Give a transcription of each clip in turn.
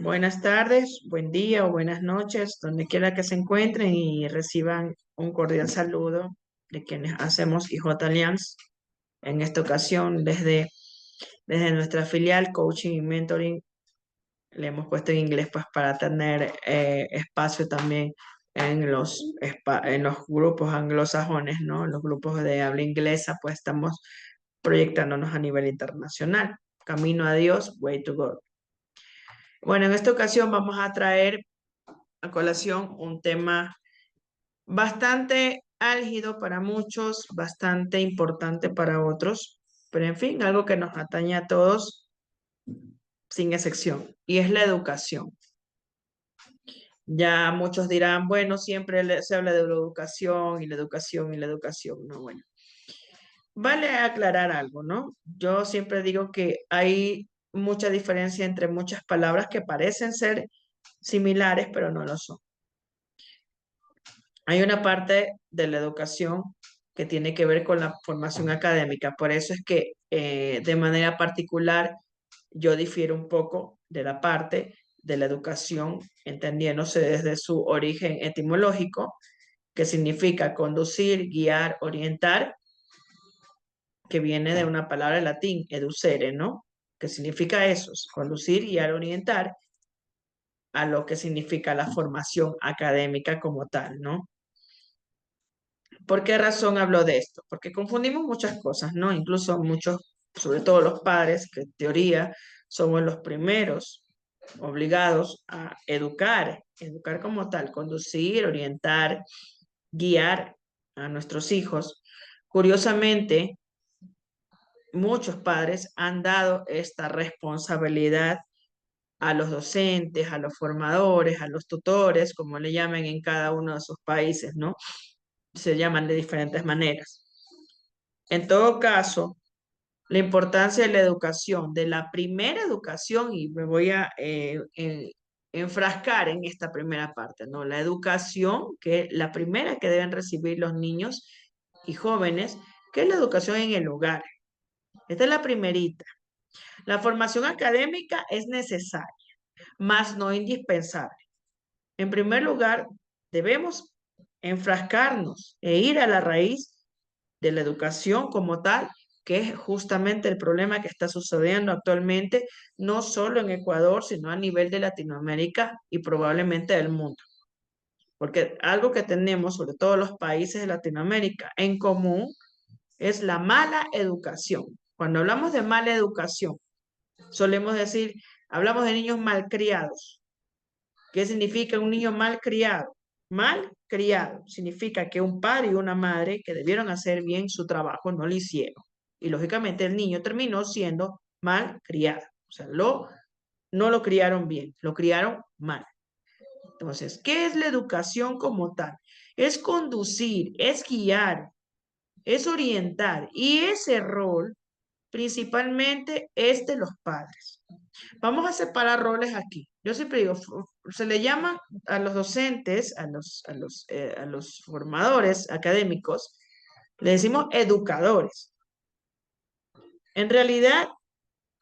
Buenas tardes, buen día o buenas noches, donde quiera que se encuentren y reciban un cordial saludo de quienes hacemos IJ Alliance. En esta ocasión, desde nuestra filial Coaching y Mentoring, le hemos puesto en inglés pues para tener espacio también en los grupos anglosajones, ¿no? Los grupos de habla inglesa, pues estamos proyectándonos a nivel internacional. Camino a Dios, way to go. Bueno, en esta ocasión vamos a traer a colación un tema bastante álgido para muchos, bastante importante para otros, pero en fin, algo que nos atañe a todos sin excepción, y es la educación. Ya muchos dirán, bueno, siempre se habla de la educación y la educación y la educación, no, bueno. Vale aclarar algo, ¿no? Yo siempre digo que hay mucha diferencia entre muchas palabras que parecen ser similares, pero no lo son. Hay una parte de la educación que tiene que ver con la formación académica. Por eso es que de manera particular yo difiero un poco de la parte de la educación, entendiéndose desde su origen etimológico, que significa conducir, guiar, orientar, que viene de una palabra en latín, educere, ¿no? Que significa eso, conducir, guiar, orientar, a lo que significa la formación académica como tal, ¿no? ¿Por qué razón hablo de esto? Porque confundimos muchas cosas, ¿no? Incluso muchos, sobre todo los padres, que en teoría somos los primeros obligados a educar, educar como tal, conducir, orientar, guiar a nuestros hijos. Curiosamente, muchos padres han dado esta responsabilidad a los docentes, a los formadores, a los tutores, como le llaman en cada uno de sus países, ¿no? Se llaman de diferentes maneras. En todo caso, la importancia de la educación, de la primera educación, y me voy a enfrascar en esta primera parte, ¿no? La educación, que es la primera que deben recibir los niños y jóvenes, que es la educación en el hogar. Esta es la primerita. La formación académica es necesaria, mas no indispensable. En primer lugar, debemos enfrascarnos e ir a la raíz de la educación como tal, que es justamente el problema que está sucediendo actualmente, no solo en Ecuador, sino a nivel de Latinoamérica y probablemente del mundo. Porque algo que tenemos, sobre todo los países de Latinoamérica, en común es la mala educación. Cuando hablamos de mala educación, solemos decir, hablamos de niños malcriados. ¿Qué significa un niño mal criado? Mal criado significa que un padre y una madre que debieron hacer bien su trabajo no lo hicieron. Y lógicamente el niño terminó siendo mal criado. O sea, no lo criaron bien, lo criaron mal. Entonces, ¿qué es la educación como tal? Es conducir, es guiar, es orientar. Y ese rol principalmente es de los padres. Vamos a separar roles aquí. Yo siempre digo, se le llama a los docentes, a los formadores académicos, le decimos educadores. En realidad,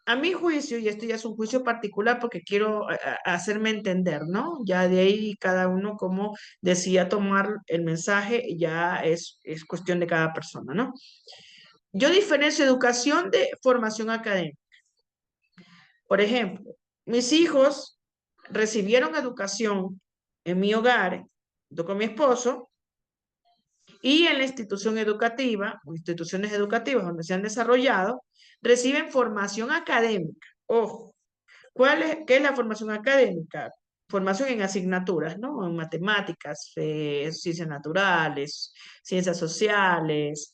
a mi juicio, y esto ya es un juicio particular porque quiero hacerme entender, ¿no? Ya de ahí cada uno como decía tomar el mensaje, ya es cuestión de cada persona, ¿no? Yo diferencio educación de formación académica. Por ejemplo, mis hijos recibieron educación en mi hogar, junto con mi esposo, y en la institución educativa, o instituciones educativas donde se han desarrollado, reciben formación académica. Ojo, ¿qué es la formación académica? Formación en asignaturas, ¿no? En matemáticas, ciencias naturales, ciencias sociales,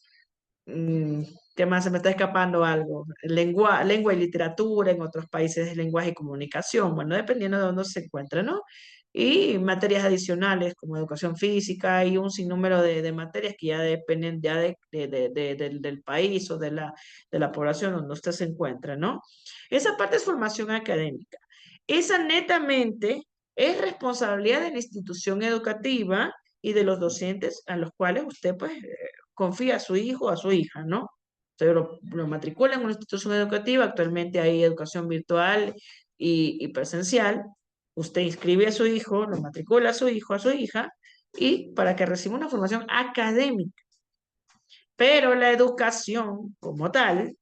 mm, ¿qué más? Se me está escapando algo. Lengua y literatura, en otros países es lenguaje y comunicación, bueno, dependiendo de dónde se encuentre, ¿no? Y materias adicionales como educación física y un sinnúmero de materias que ya dependen ya del país o de la población donde usted se encuentra, ¿no? Esa parte es formación académica. Esa netamente es responsabilidad de la institución educativa y de los docentes a los cuales usted pues confía a su hijo o a su hija, ¿no? Usted lo matricula en una institución educativa, actualmente hay educación virtual y presencial, Usted inscribe a su hijo, lo matricula a su hijo, a su hija, y para que reciba una formación académica. Pero la educación como tal,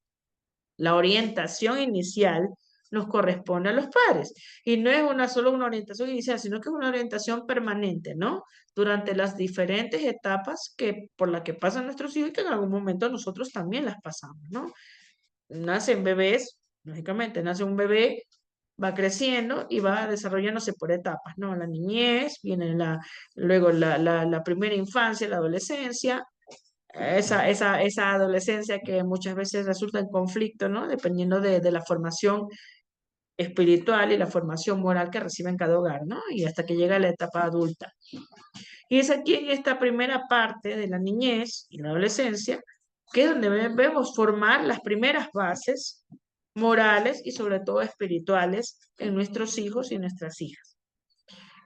la orientación inicial, nos corresponde a los padres. Y no es solo una orientación inicial, sino que es una orientación permanente, ¿no? Durante las diferentes etapas por las que pasan nuestros hijos y que en algún momento nosotros también las pasamos, ¿no? Nacen bebés, lógicamente, nace un bebé, va creciendo y va desarrollándose por etapas, ¿no? La niñez, viene luego la primera infancia, la adolescencia, esa adolescencia que muchas veces resulta en conflicto, ¿no? Dependiendo de la formación espiritual y la formación moral que recibe en cada hogar, ¿no? Y hasta que llega la etapa adulta. Y es aquí en esta primera parte de la niñez y la adolescencia que es donde debemos formar las primeras bases morales y sobre todo espirituales en nuestros hijos y nuestras hijas.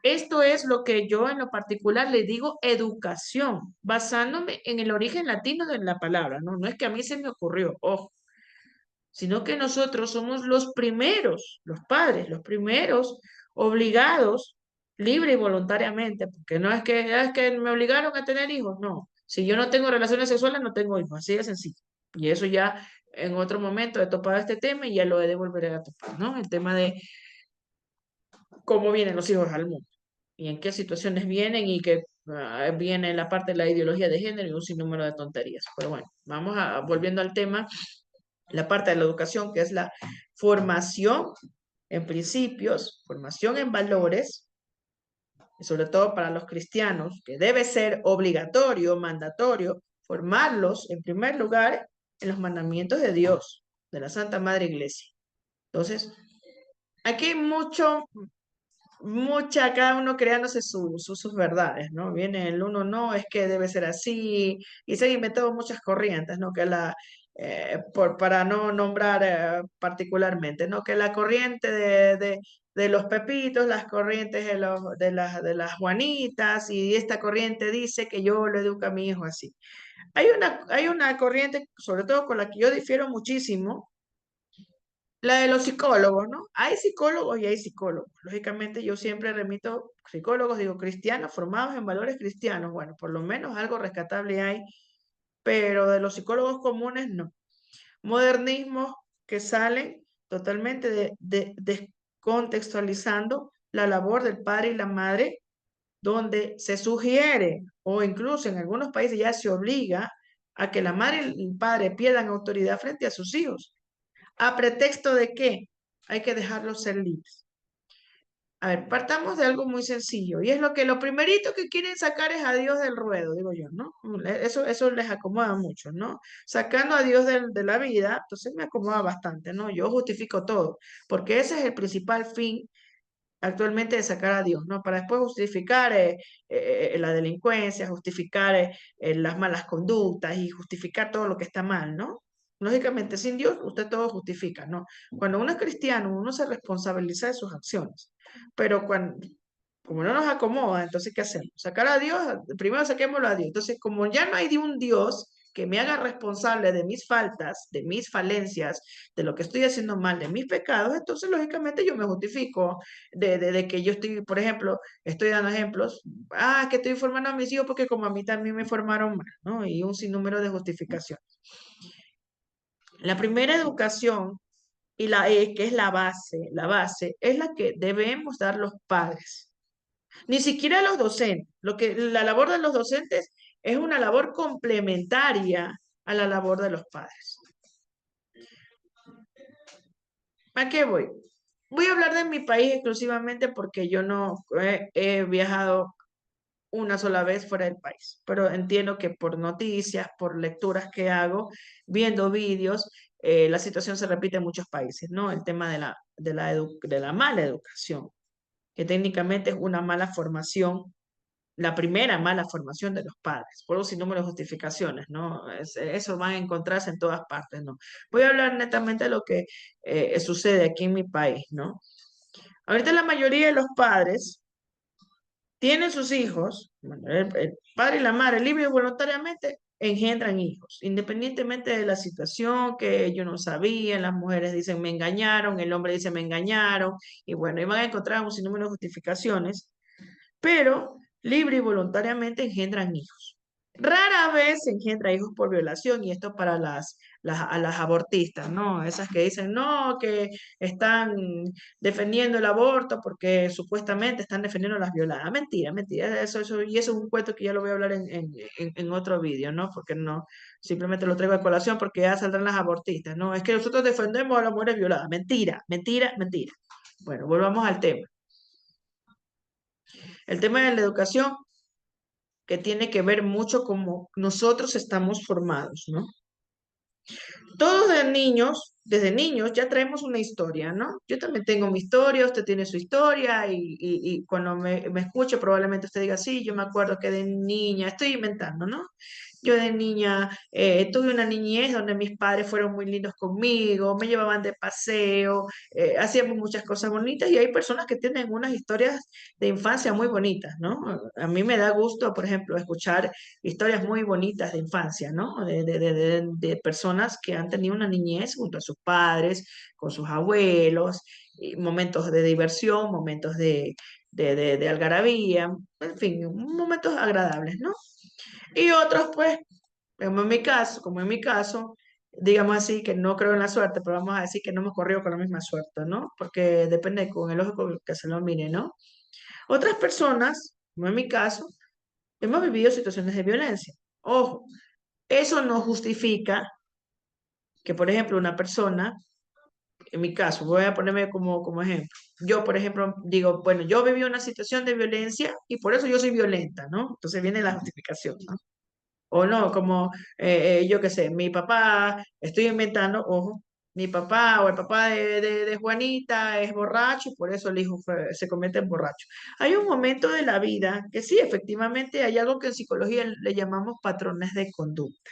Esto es lo que yo en lo particular le digo educación, basándome en el origen latino de la palabra, ¿no? No es que a mí se me ocurrió, ojo, sino que nosotros somos los primeros, los padres, los primeros obligados, libre y voluntariamente, porque no es que me obligaron a tener hijos, no. Si yo no tengo relaciones sexuales, no tengo hijos, así de sencillo. Y eso ya en otro momento he topado este tema y ya lo he de volver a topar, ¿no? El tema de cómo vienen los hijos al mundo y en qué situaciones vienen y que viene la parte de la ideología de género y un sinnúmero de tonterías. Pero bueno, volviendo al tema, la parte de la educación que es la formación en principios, formación en valores, y sobre todo para los cristianos, que debe ser obligatorio, mandatorio, formarlos en primer lugar en los mandamientos de Dios, de la Santa Madre Iglesia. Entonces, aquí hay cada uno creándose sus verdades, ¿no? Viene el uno, no, es que debe ser así, y se han inventado muchas corrientes, ¿no? Para no nombrar particularmente, ¿no? Que la corriente de los Pepitos, las corrientes de las Juanitas, y esta corriente dice que yo lo educo a mi hijo así. Hay una corriente, sobre todo con la que yo difiero muchísimo, la de los psicólogos, ¿no? Hay psicólogos y hay psicólogos. Lógicamente yo siempre remito psicólogos, digo cristianos, formados en valores cristianos. Bueno, por lo menos algo rescatable hay, pero de los psicólogos comunes no. Modernismos que salen totalmente descontextualizando la labor del padre y la madre, donde se sugiere o incluso en algunos países ya se obliga a que la madre y el padre pierdan autoridad frente a sus hijos. ¿A pretexto de qué? Hay que dejarlos ser libres. A ver, partamos de algo muy sencillo, y es lo primerito que quieren sacar es a Dios del ruedo, digo yo, ¿no? Eso les acomoda mucho, ¿no? Sacando a Dios de la vida, entonces me acomoda bastante, ¿no? Yo justifico todo, porque ese es el principal fin actualmente de sacar a Dios, ¿no? Para después justificar la delincuencia, justificar las malas conductas y justificar todo lo que está mal, ¿no? Lógicamente, sin Dios, usted todo justifica, ¿no? Cuando uno es cristiano, uno se responsabiliza de sus acciones, pero como no nos acomoda, entonces, ¿qué hacemos? Sacar a Dios, primero saquémoslo a Dios. Entonces, como ya no hay de un Dios que me haga responsable de mis faltas, de mis falencias, de lo que estoy haciendo mal, de mis pecados, entonces, lógicamente, yo me justifico de que yo estoy, por ejemplo, estoy dando ejemplos, que estoy formando a mis hijos porque como a mí también me formaron mal, ¿no? Y un sinnúmero de justificación. La primera educación que es la base es la que debemos dar los padres. Ni siquiera los docentes. La labor de los docentes es una labor complementaria a la labor de los padres. ¿A qué voy? Voy a hablar de mi país exclusivamente porque yo no he viajado una sola vez fuera del país, pero entiendo que por noticias, por lecturas que hago, viendo vídeos, la situación se repite en muchos países, ¿no? El tema de la mala educación, que técnicamente es una mala formación, la primera mala formación de los padres, por un sinnúmero de justificaciones, ¿no? Eso van a encontrarse en todas partes, ¿no? Voy a hablar netamente de lo que sucede aquí en mi país, ¿no? Ahorita la mayoría de los padres tienen sus hijos, bueno, el padre y la madre, libre y voluntariamente, engendran hijos, independientemente de la situación que ellos no sabían, las mujeres dicen me engañaron, el hombre dice me engañaron, y bueno, y van a encontrar un sinnúmero de justificaciones, pero libre y voluntariamente engendran hijos. Rara vez se engendra hijos por violación, y esto para a las abortistas, ¿no? Esas que dicen, no, que están defendiendo el aborto porque supuestamente están defendiendo a las violadas. Mentira, mentira, y eso es un cuento que ya lo voy a hablar en otro vídeo, ¿no? Porque no, simplemente lo traigo a colación porque ya saldrán las abortistas, ¿no? Es que nosotros defendemos a las mujeres violadas. Mentira, mentira, mentira. Bueno, volvamos al tema. El tema de la educación que tiene que ver mucho como nosotros estamos formados, ¿no? Todos desde niños ya traemos una historia, ¿no? Yo también tengo mi historia, usted tiene su historia y cuando me escuche probablemente usted diga, sí, yo me acuerdo que de niña, estoy inventando, ¿no? Yo de niña tuve una niñez donde mis padres fueron muy lindos conmigo, me llevaban de paseo, hacíamos muchas cosas bonitas y hay personas que tienen unas historias de infancia muy bonitas, ¿no? A mí me da gusto, por ejemplo, escuchar historias muy bonitas de infancia, ¿no? De personas que han tenido una niñez junto a sus padres, con sus abuelos, y momentos de diversión, momentos de algarabía, en fin, momentos agradables, ¿no? Y otros, pues, como en mi caso, digamos así, que no creo en la suerte, pero vamos a decir que no hemos corrido con la misma suerte, ¿no? Porque depende con el ojo con el que se lo mire, ¿no? Otras personas, como en mi caso, hemos vivido situaciones de violencia. Ojo, eso no justifica que, por ejemplo, una persona, en mi caso, voy a ponerme como ejemplo. Yo, por ejemplo, digo, bueno, yo viví una situación de violencia y por eso yo soy violenta, ¿no? Entonces viene la justificación, ¿no? O no, como yo qué sé, mi papá, estoy inventando, ojo, mi papá o el papá de Juanita es borracho, por eso el hijo se convierte en borracho. Hay un momento de la vida que sí, efectivamente, hay algo que en psicología le llamamos patrones de conducta.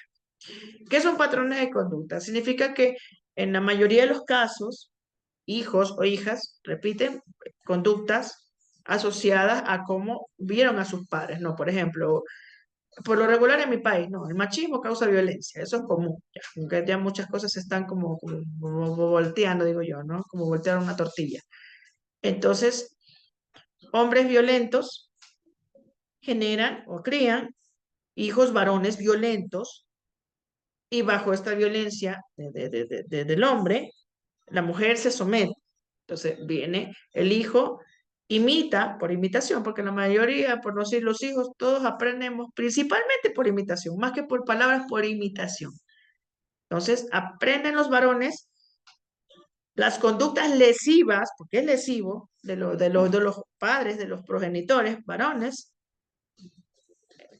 ¿Qué son patrones de conducta? Significa que en la mayoría de los casos, hijos o hijas repiten conductas asociadas a cómo vieron a sus padres, ¿no? Por ejemplo, por lo regular en mi país, no, el machismo causa violencia, eso es común, ya, aunque ya muchas cosas se están como volteando, digo yo, ¿no? Como voltear una tortilla. Entonces, hombres violentos generan o crían hijos varones violentos y bajo esta violencia del hombre, la mujer se somete. Entonces viene el hijo, imita por imitación, porque la mayoría, por no decir los hijos, todos aprendemos principalmente por imitación, más que por palabras, por imitación. Entonces aprenden los varones las conductas lesivas, porque es lesivo, de los padres, de los progenitores varones,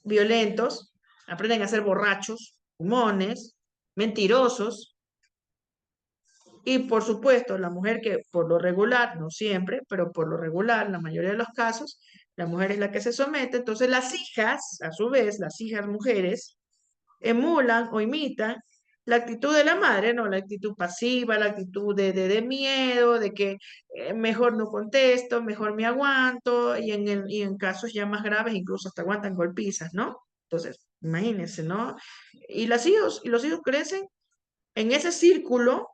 violentos, aprenden a ser borrachos, humones, mentirosos, y por supuesto, la mujer que por lo regular, no siempre, pero por lo regular, la mayoría de los casos, la mujer es la que se somete, entonces las hijas, a su vez, las hijas mujeres, emulan o imitan la actitud de la madre, ¿no? La actitud pasiva, la actitud de miedo, de que mejor no contesto, mejor me aguanto, y en casos ya más graves incluso hasta aguantan golpizas, ¿no? Entonces, imagínense, ¿no? Y los hijos crecen en ese círculo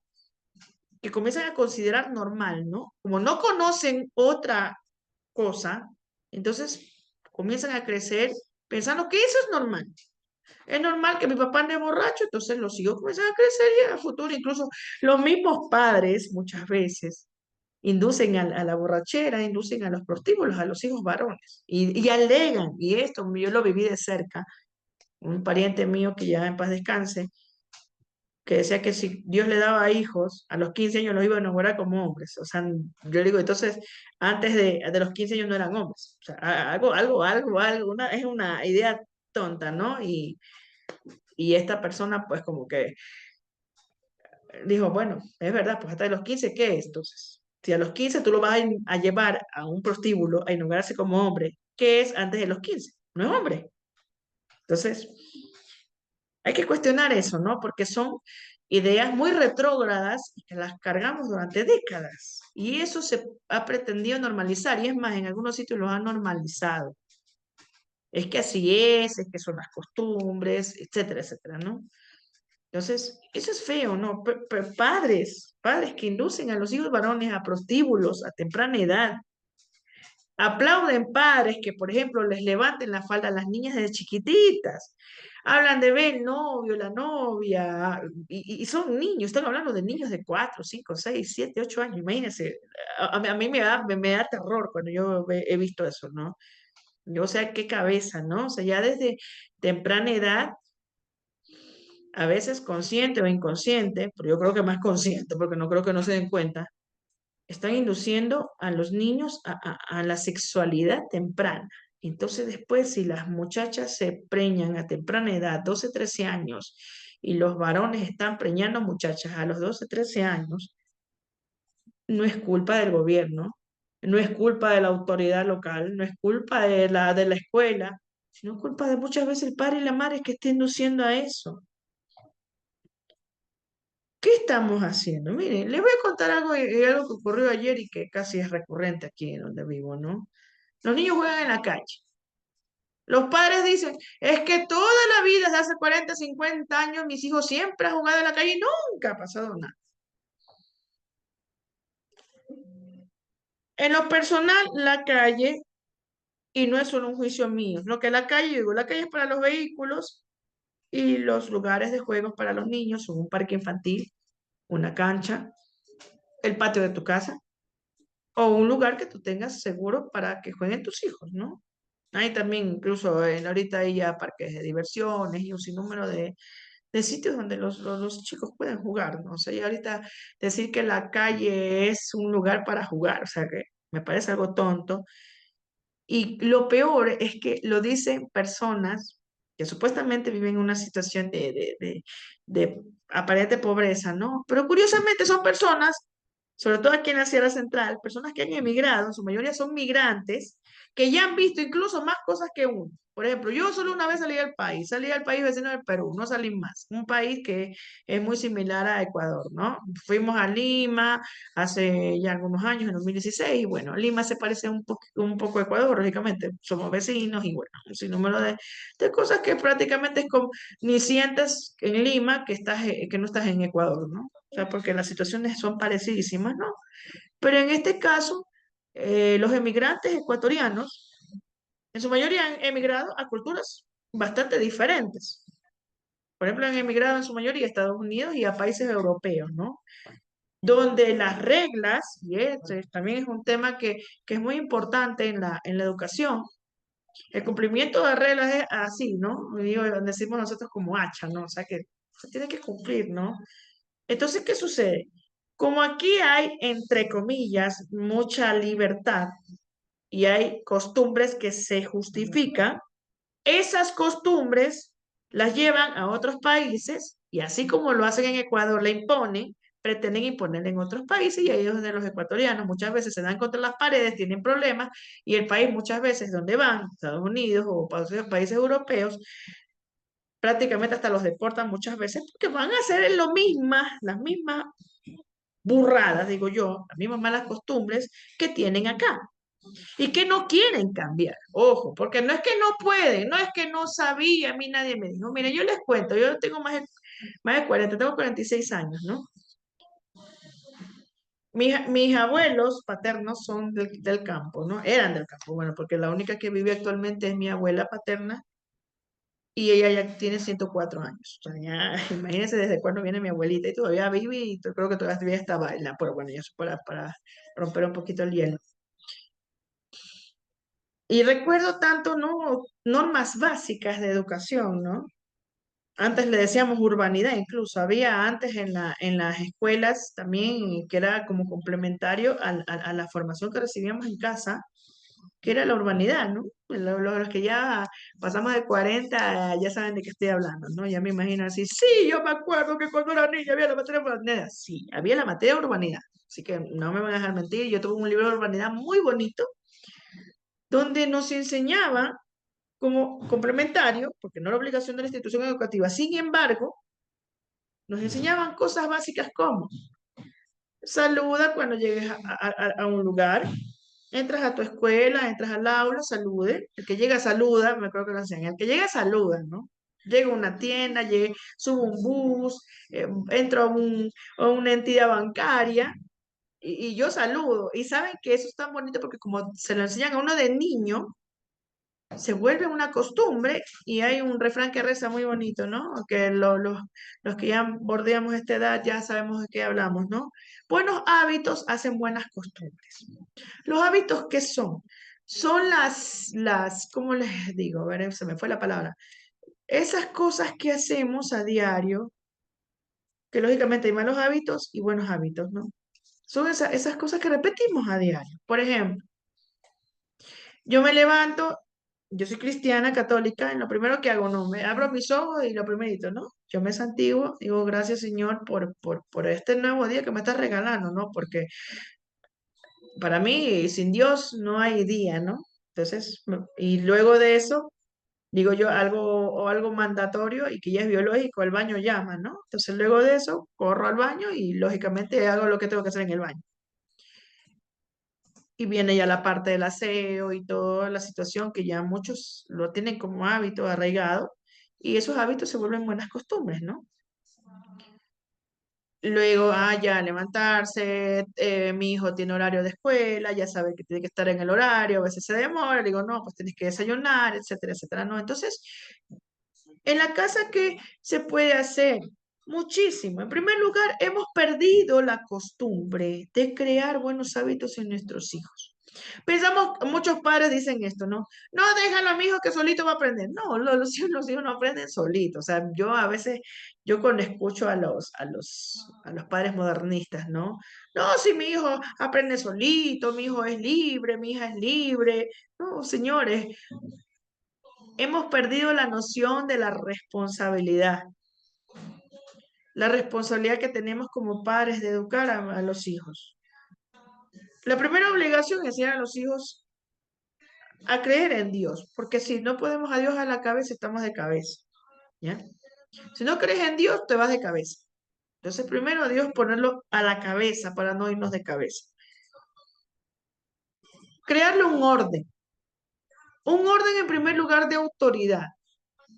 que comienzan a considerar normal, ¿no? Como no conocen otra cosa, entonces comienzan a crecer pensando que eso es normal. Es normal que mi papá ande borracho, entonces los hijos comienzan a crecer y a futuro, incluso los mismos padres muchas veces inducen a la borrachera, inducen a los prostíbulos, a los hijos varones, y alegan, y esto yo lo viví de cerca, un pariente mío que ya en paz descanse, que decía que si Dios le daba hijos, a los 15 años los iba a enamorar como hombres. O sea, yo digo, entonces, antes de los 15 años no eran hombres. O sea, es una idea tonta, ¿no? Y esta persona, pues, como que dijo, bueno, es verdad, pues hasta de los 15 ¿qué es? Entonces, si a los 15 tú lo vas a llevar a un prostíbulo a inaugurarse como hombre, ¿qué es antes de los 15? No es hombre. Entonces, hay que cuestionar eso, ¿no? Porque son ideas muy retrógradas y que las cargamos durante décadas. Y eso se ha pretendido normalizar, y es más, en algunos sitios lo han normalizado. Es que así es que son las costumbres, etcétera, etcétera, ¿no? Entonces, eso es feo, ¿no? Padres que inducen a los hijos varones a prostíbulos a temprana edad. Aplauden padres que, por ejemplo, les levanten la falda a las niñas desde chiquititas. Hablan de ver el novio, la novia, y son niños, están hablando de niños de 4, 5, 6, 7, 8 años. Imagínense, a mí me da terror cuando yo he visto eso, ¿no? Yo, o sea, qué cabeza, ¿no? O sea, ya desde temprana edad, a veces consciente o inconsciente, pero yo creo que más consciente, porque no creo que no se den cuenta, están induciendo a los niños a la sexualidad temprana. Entonces después, si las muchachas se preñan a temprana edad, 12 13 años, y los varones están preñando muchachas a los 12 13 años, no es culpa del gobierno, no es culpa de la autoridad local, no es culpa de la escuela, sino culpa de muchas veces el padre y la madre que estén induciendo a eso. ¿Qué estamos haciendo? Miren, les voy a contar algo, algo que ocurrió ayer y que casi es recurrente aquí en donde vivo, ¿no? Los niños juegan en la calle. Los padres dicen, es que toda la vida, desde hace 40, 50 años, mis hijos siempre han jugado en la calle y nunca ha pasado nada. En lo personal, la calle, y no es solo un juicio mío, lo que la calle, digo, la calle es para los vehículos y los lugares de juegos para los niños son un parque infantil, una cancha, el patio de tu casa o un lugar que tú tengas seguro para que jueguen tus hijos, ¿no? Hay también, incluso ahorita hay ya parques de diversiones y un sinnúmero de sitios donde los chicos pueden jugar, ¿no? O sea, y ahorita decir que la calle es un lugar para jugar, o sea, que me parece algo tonto. Y lo peor es que lo dicen personas que supuestamente viven en una situación de aparente pobreza, ¿no? Pero curiosamente son personas, sobre todo aquí en la Sierra Central, personas que han emigrado, en su mayoría son migrantes, que ya han visto incluso más cosas que uno. Por ejemplo, yo solo una vez salí al país vecino del Perú, no salí más, un país que es muy similar a Ecuador, ¿no? Fuimos a Lima, hace ya algunos años, en 2016, y bueno, Lima se parece un poco a Ecuador, lógicamente, somos vecinos y bueno, un sinnúmero de cosas que prácticamente es como, ni sientes en Lima que que no estás en Ecuador, ¿no? O sea, porque las situaciones son parecidísimas, ¿no? Pero en este caso, los emigrantes ecuatorianos, en su mayoría han emigrado a culturas bastante diferentes. Por ejemplo, han emigrado en su mayoría a Estados Unidos y a países europeos, ¿no? Donde las reglas, y este también es un tema que es muy importante en la educación, el cumplimiento de reglas es así, ¿no? Digo, decimos nosotros como hacha, ¿no? O sea que se tiene que cumplir, ¿no? Entonces, ¿qué sucede? Como aquí hay, entre comillas, mucha libertad y hay costumbres que se justifican, esas costumbres las llevan a otros países y así como lo hacen en Ecuador, la imponen, pretenden imponer en otros países y ahí es donde los ecuatorianos muchas veces se dan contra las paredes, tienen problemas y el país muchas veces donde van, Estados Unidos o países europeos, prácticamente hasta los deportan muchas veces porque van a hacer lo mismas, las mismas burradas, digo yo, las mismas malas costumbres que tienen acá y que no quieren cambiar. Ojo, porque no es que no pueden, no es que no sabía, a mí nadie me dijo, mire, yo les cuento, yo tengo más de 40, tengo 46 años, ¿no? Mis abuelos paternos son del campo, ¿no? Eran del campo, bueno, porque la única que vive actualmente es mi abuela paterna y ella ya tiene 104 años. O sea, ya, imagínense desde cuándo viene mi abuelita y todavía vive y creo que todavía está bailando, pero bueno, eso para romper un poquito el hielo. Y recuerdo tanto, ¿no? Normas básicas de educación, ¿no? Antes le decíamos urbanidad, incluso había antes en las escuelas también que era como complementario a la formación que recibíamos en casa, que era la urbanidad, ¿no? Los que ya pasamos de 40 ya saben de qué estoy hablando, ¿no? Ya me imagino así, sí, yo me acuerdo que cuando era niña había la materia de urbanidad. Sí, había la materia de urbanidad. Así que no me van a dejar mentir, yo tuve un libro de urbanidad muy bonito donde nos enseñaba como complementario, porque no era obligación de la institución educativa, sin embargo, nos enseñaban cosas básicas como saluda cuando llegues a un lugar, Entras a tu escuela, entras al aula, salude. El que llega saluda, me acuerdo que lo hacían. El que llega saluda, ¿no? Llego a una tienda, subo un bus, entro a una entidad bancaria y yo saludo. Y saben que eso es tan bonito porque como se lo enseñan a uno de niño, se vuelve una costumbre y hay un refrán que reza muy bonito, ¿no? Que los que ya bordeamos esta edad ya sabemos de qué hablamos, ¿no? Buenos hábitos hacen buenas costumbres. ¿Los hábitos qué son? Son ¿cómo les digo? A ver, se me fue la palabra. Esas cosas que hacemos a diario, que lógicamente hay malos hábitos y buenos hábitos, ¿no? Son esas cosas que repetimos a diario. Por ejemplo, yo me levanto, yo soy cristiana, católica, y lo primero que hago, no, me abro mis ojos y lo primerito, ¿no? Yo me santiguo, digo, gracias Señor por este nuevo día que me estás regalando, ¿no? Porque para mí, sin Dios no hay día, ¿no? Entonces, y luego de eso, digo yo algo mandatorio y que ya es biológico, el baño llama, ¿no? Entonces, luego de eso, corro al baño y lógicamente hago lo que tengo que hacer en el baño. Y viene ya la parte del aseo y toda la situación que ya muchos lo tienen como hábito arraigado y esos hábitos se vuelven buenas costumbres, ¿no? Luego, ya levantarse, mi hijo tiene horario de escuela, ya sabe que tiene que estar en el horario, a veces se demora, le digo, no, pues tienes que desayunar, etcétera, etcétera, ¿no? Entonces, en la casa, ¿qué se puede hacer? Muchísimo. En primer lugar, hemos perdido la costumbre de crear buenos hábitos en nuestros hijos. Pensamos, muchos padres dicen esto, ¿no? No, déjalo a mi hijo que solito va a aprender. No, los hijos no aprenden solitos. O sea, yo a veces, yo cuando escucho a los padres modernistas, ¿no? No, si mi hijo aprende solito, mi hijo es libre, mi hija es libre. No, señores, hemos perdido la noción de la responsabilidad que tenemos como padres de educar a los hijos. La primera obligación es enseñar a los hijos a creer en Dios, porque si no podemos a Dios a la cabeza, estamos de cabeza, ¿ya? Si no crees en Dios, te vas de cabeza. Entonces, primero Dios ponerlo a la cabeza para no irnos de cabeza. Crearle un orden en primer lugar de autoridad.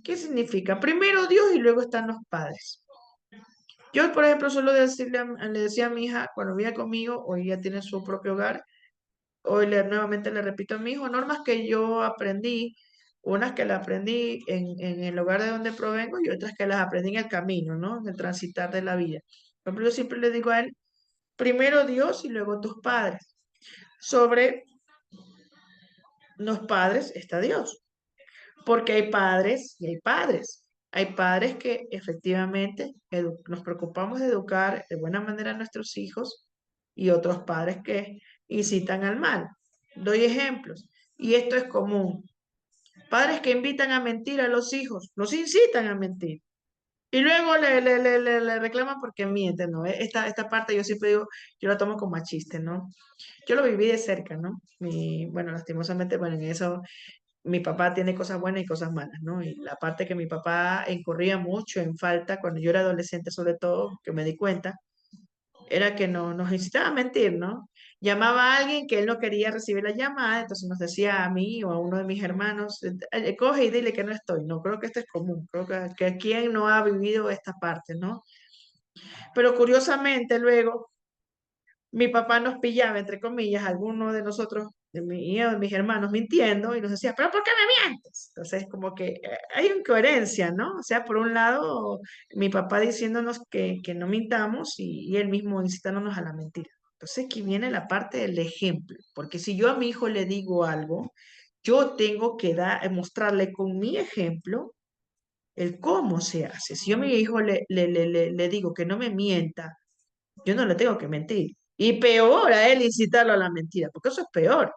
¿Qué significa? Primero Dios y luego están los padres. Yo, por ejemplo, solo le decía a mi hija, cuando vivía conmigo, hoy ya tiene su propio hogar, hoy nuevamente le repito a mi hijo, normas que yo aprendí, unas que las aprendí en el lugar de donde provengo y otras que las aprendí en el camino, ¿no? En el transitar de la vida. Por ejemplo, yo siempre le digo a él, primero Dios y luego tus padres. Sobre los padres está Dios, porque hay padres y hay padres. Hay padres que efectivamente nos preocupamos de educar de buena manera a nuestros hijos y otros padres que incitan al mal. Doy ejemplos. Y esto es común. Padres que invitan a mentir a los hijos, los incitan a mentir. Y luego le reclaman porque mienten, ¿no? Esta parte yo siempre digo, yo la tomo como chiste, ¿no? Yo lo viví de cerca, ¿no? Bueno, lastimosamente, bueno, en eso mi papá tiene cosas buenas y cosas malas, ¿no? Y la parte que mi papá incurría mucho en falta, cuando yo era adolescente sobre todo, que me di cuenta, era que nos incitaba a mentir, ¿no? Llamaba a alguien que él no quería recibir la llamada, entonces nos decía a mí o a uno de mis hermanos, coge y dile que no estoy. No, creo que esto es común, creo que quien no ha vivido esta parte, ¿no? Pero curiosamente luego mi papá nos pillaba, entre comillas, algunos de nosotros, de mis hermanos, mintiendo y nos decía, ¿pero por qué me mientes? Entonces, como que hay incoherencia, ¿no? O sea, por un lado, mi papá diciéndonos que no mintamos y él mismo incitándonos a la mentira. Entonces, aquí viene la parte del ejemplo, porque si yo a mi hijo le digo algo, yo tengo que mostrarle con mi ejemplo el cómo se hace. Si yo a mi hijo le digo que no me mienta, yo no le tengo que mentir. Y peor a él incitarlo a la mentira, porque eso es peor.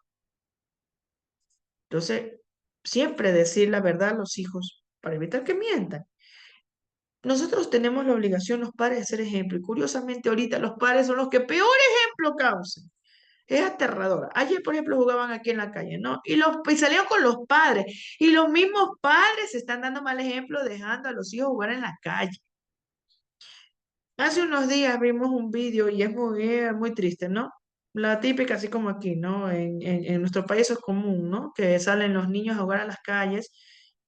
Entonces, siempre decir la verdad a los hijos para evitar que mientan. Nosotros tenemos la obligación, los padres, de ser ejemplo. Y curiosamente, ahorita los padres son los que peor ejemplo causan. Es aterrador. Ayer, por ejemplo, jugaban aquí en la calle, ¿no? Y salieron con los padres. Y los mismos padres están dando mal ejemplo, dejando a los hijos jugar en la calle. Hace unos días vimos un vídeo y es muy triste, ¿no? la típica, así como aquí, ¿no? En nuestro país eso es común, ¿no? Que salen los niños a jugar a las calles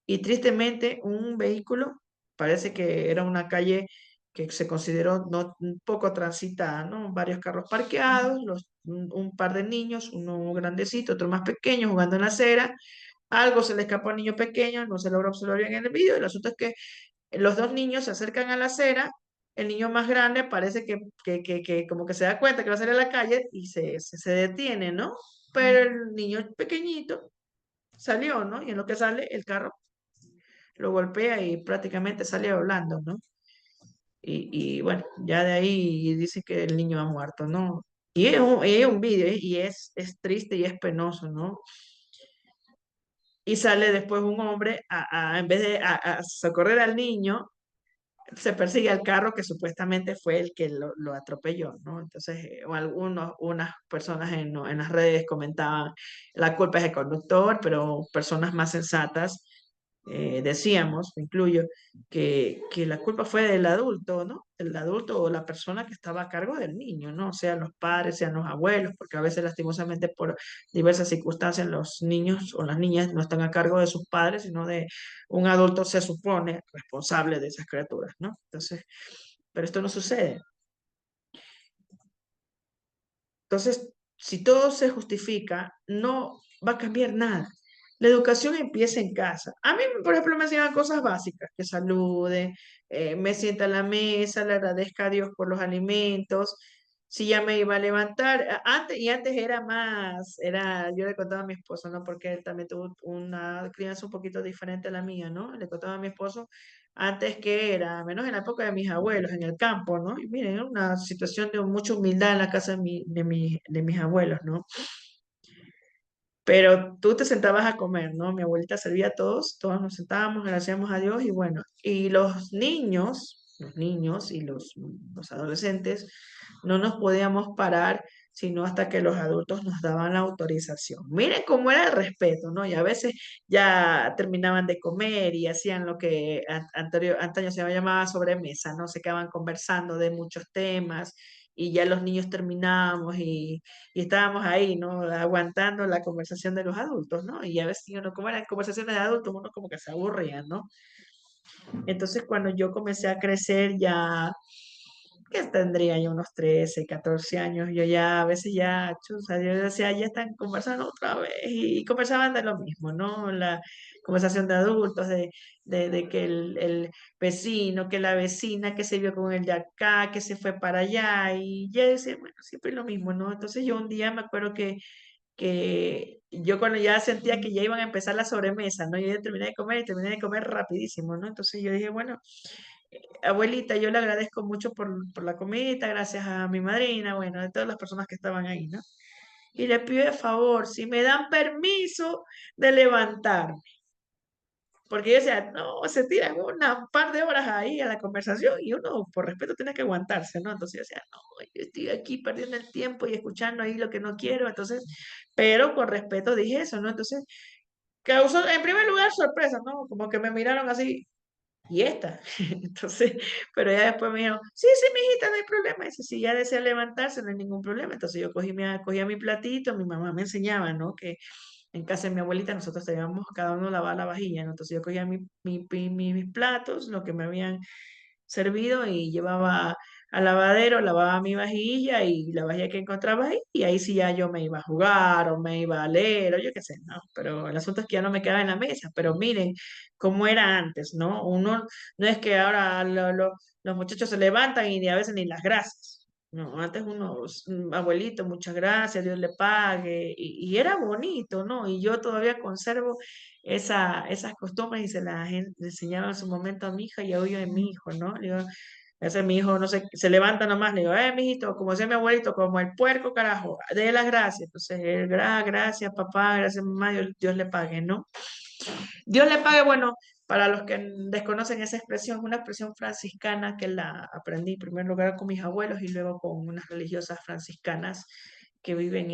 y tristemente un vehículo, parece que era una calle que se consideró no, un poco transitada, ¿no? Varios carros parqueados, un par de niños, uno grandecito, otro más pequeño, jugando en la acera. Algo se le escapó al niño pequeño, no se logró observar bien en el video. El asunto es que los dos niños se acercan a la acera, el niño más grande parece que como que se da cuenta que va a salir a la calle y se detiene, ¿no? Pero el niño pequeñito salió, ¿no? Y en lo que sale, el carro lo golpea y prácticamente sale volando, ¿no? Y bueno, ya de ahí dice que el niño ha muerto, ¿no? Y es un vídeo y es triste y es penoso, ¿no? Y sale después un hombre en vez de a socorrer al niño, se persigue al carro que supuestamente fue el que lo atropelló, ¿no? Entonces, unas personas en las redes comentaban, la culpa es del conductor, pero personas más sensatas decíamos, me incluyo, que la culpa fue del adulto, ¿no? El adulto o la persona que estaba a cargo del niño, ¿no? Sean los padres, sean los abuelos, porque a veces lastimosamente por diversas circunstancias los niños o las niñas no están a cargo de sus padres, sino de un adulto se supone responsable de esas criaturas, ¿no? Entonces, pero esto no sucede. Entonces, si todo se justifica, no va a cambiar nada. La educación empieza en casa. A mí, por ejemplo, me enseñan cosas básicas, que salude, me sienta a la mesa, le agradezca a Dios por los alimentos. Si ya me iba a levantar, antes era más, yo le contaba a mi esposo, ¿no? Porque él también tuvo una crianza un poquito diferente a la mía, ¿no? Le contaba a mi esposo antes que era, menos en la época de mis abuelos, en el campo, ¿no? Y miren, era una situación de mucha humildad en la casa de mis abuelos, ¿no? Pero tú te sentabas a comer, ¿no? Mi abuelita servía a todos, todos nos sentábamos, agradecíamos a Dios y bueno, y los niños y los adolescentes, no nos podíamos parar sino hasta que los adultos nos daban la autorización. Miren cómo era el respeto, ¿no? Y a veces ya terminaban de comer y hacían lo que antaño se llamaba sobremesa, ¿no? Se quedaban conversando de muchos temas y ya los niños terminábamos y estábamos ahí, ¿no? Aguantando la conversación de los adultos, ¿no? Y a veces uno, como eran conversaciones de adultos, uno como que se aburría, ¿no? Entonces, cuando yo comencé a crecer, ya, que tendría yo unos 13 14 años, yo ya, a veces ya, chusa, yo decía, ya están conversando otra vez, y conversaban de lo mismo, ¿no? La conversación de adultos, de que el vecino, que la vecina, que se vio con el de acá, que se fue para allá, y ya decía, bueno, siempre lo mismo, ¿no? Entonces yo un día me acuerdo que yo cuando ya sentía que ya iban a empezar la sobremesa, ¿no? Yo ya terminé de comer y terminé de comer rapidísimo, ¿no? Entonces yo dije, bueno, abuelita, yo le agradezco mucho por la comidita, gracias a mi madrina, bueno, de todas las personas que estaban ahí, ¿no? Y le pido de favor, si me dan permiso de levantarme, porque yo decía, no, se tiran una par de horas ahí a la conversación y uno por respeto tiene que aguantarse, ¿no? Entonces yo decía, no, yo estoy aquí perdiendo el tiempo y escuchando ahí lo que no quiero, entonces, pero con respeto dije eso, ¿no? Entonces, causó en primer lugar sorpresa, ¿no? Como que me miraron así, ¿y esta? Entonces, pero ya después me dijeron, sí, sí, mijita, no hay problema. Dice, si ya desea levantarse, no hay ningún problema. Entonces yo cogía mi platito, mi mamá me enseñaba, ¿no? Que en casa de mi abuelita nosotros teníamos cada uno lavar la vajilla, ¿no? Entonces yo cogía mis platos, lo que me habían servido y llevaba al lavadero, lavaba mi vajilla y la vajilla que encontraba ahí, y ahí sí ya yo me iba a jugar o me iba a leer o yo qué sé, ¿no? Pero el asunto es que ya no me quedaba en la mesa, pero miren cómo era antes, ¿no? Uno, no es que ahora los muchachos se levantan y a veces ni las gracias. No, antes unos, abuelito, muchas gracias, Dios le pague, y era bonito, ¿no? Y yo todavía conservo esas costumbres y se las enseñaba en su momento a mi hija y hoy yo en mi hijo, ¿no? Le digo, a veces mi hijo, no sé, se levanta nomás, le digo, mijito, como decía mi abuelito, como el puerco, carajo, dé las gracias. Entonces, gracias, papá, gracias, mamá, Dios le pague, ¿no? Dios le pague, bueno, para los que desconocen esa expresión, es una expresión franciscana que la aprendí en primer lugar con mis abuelos y luego con unas religiosas franciscanas que viven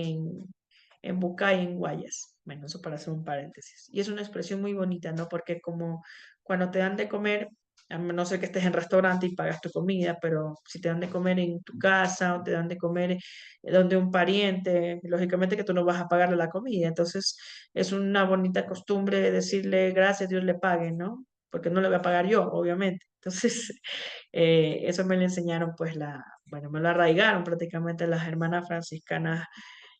en Bucay, en Guayas. Bueno, eso para hacer un paréntesis. Y es una expresión muy bonita, ¿no? Porque como cuando te dan de comer, A no ser que estés en restaurante y pagas tu comida, pero si te dan de comer en tu casa o te dan de comer donde un pariente, lógicamente que tú no vas a pagarle la comida. Entonces es una bonita costumbre decirle gracias, Dios le pague, ¿no? Porque no le voy a pagar yo, obviamente. Entonces, eso me lo enseñaron, pues, bueno, me lo arraigaron prácticamente las hermanas franciscanas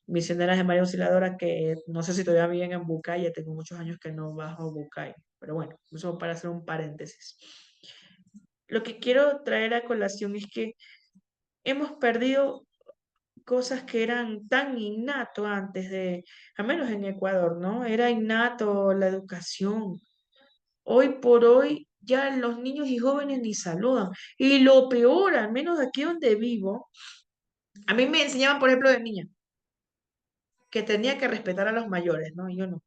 misioneras de María Auxiliadora, que no sé si todavía viven en Bucay, ya tengo muchos años que no bajo a Bucay, pero bueno, eso para hacer un paréntesis. Lo que quiero traer a colación es que hemos perdido cosas que eran tan innato antes de, al menos en Ecuador, ¿no? Era innato la educación. Hoy por hoy ya los niños y jóvenes ni saludan. Y lo peor, al menos aquí donde vivo, a mí me enseñaban, por ejemplo, de niña, que tenía que respetar a los mayores, ¿no? Y yo no.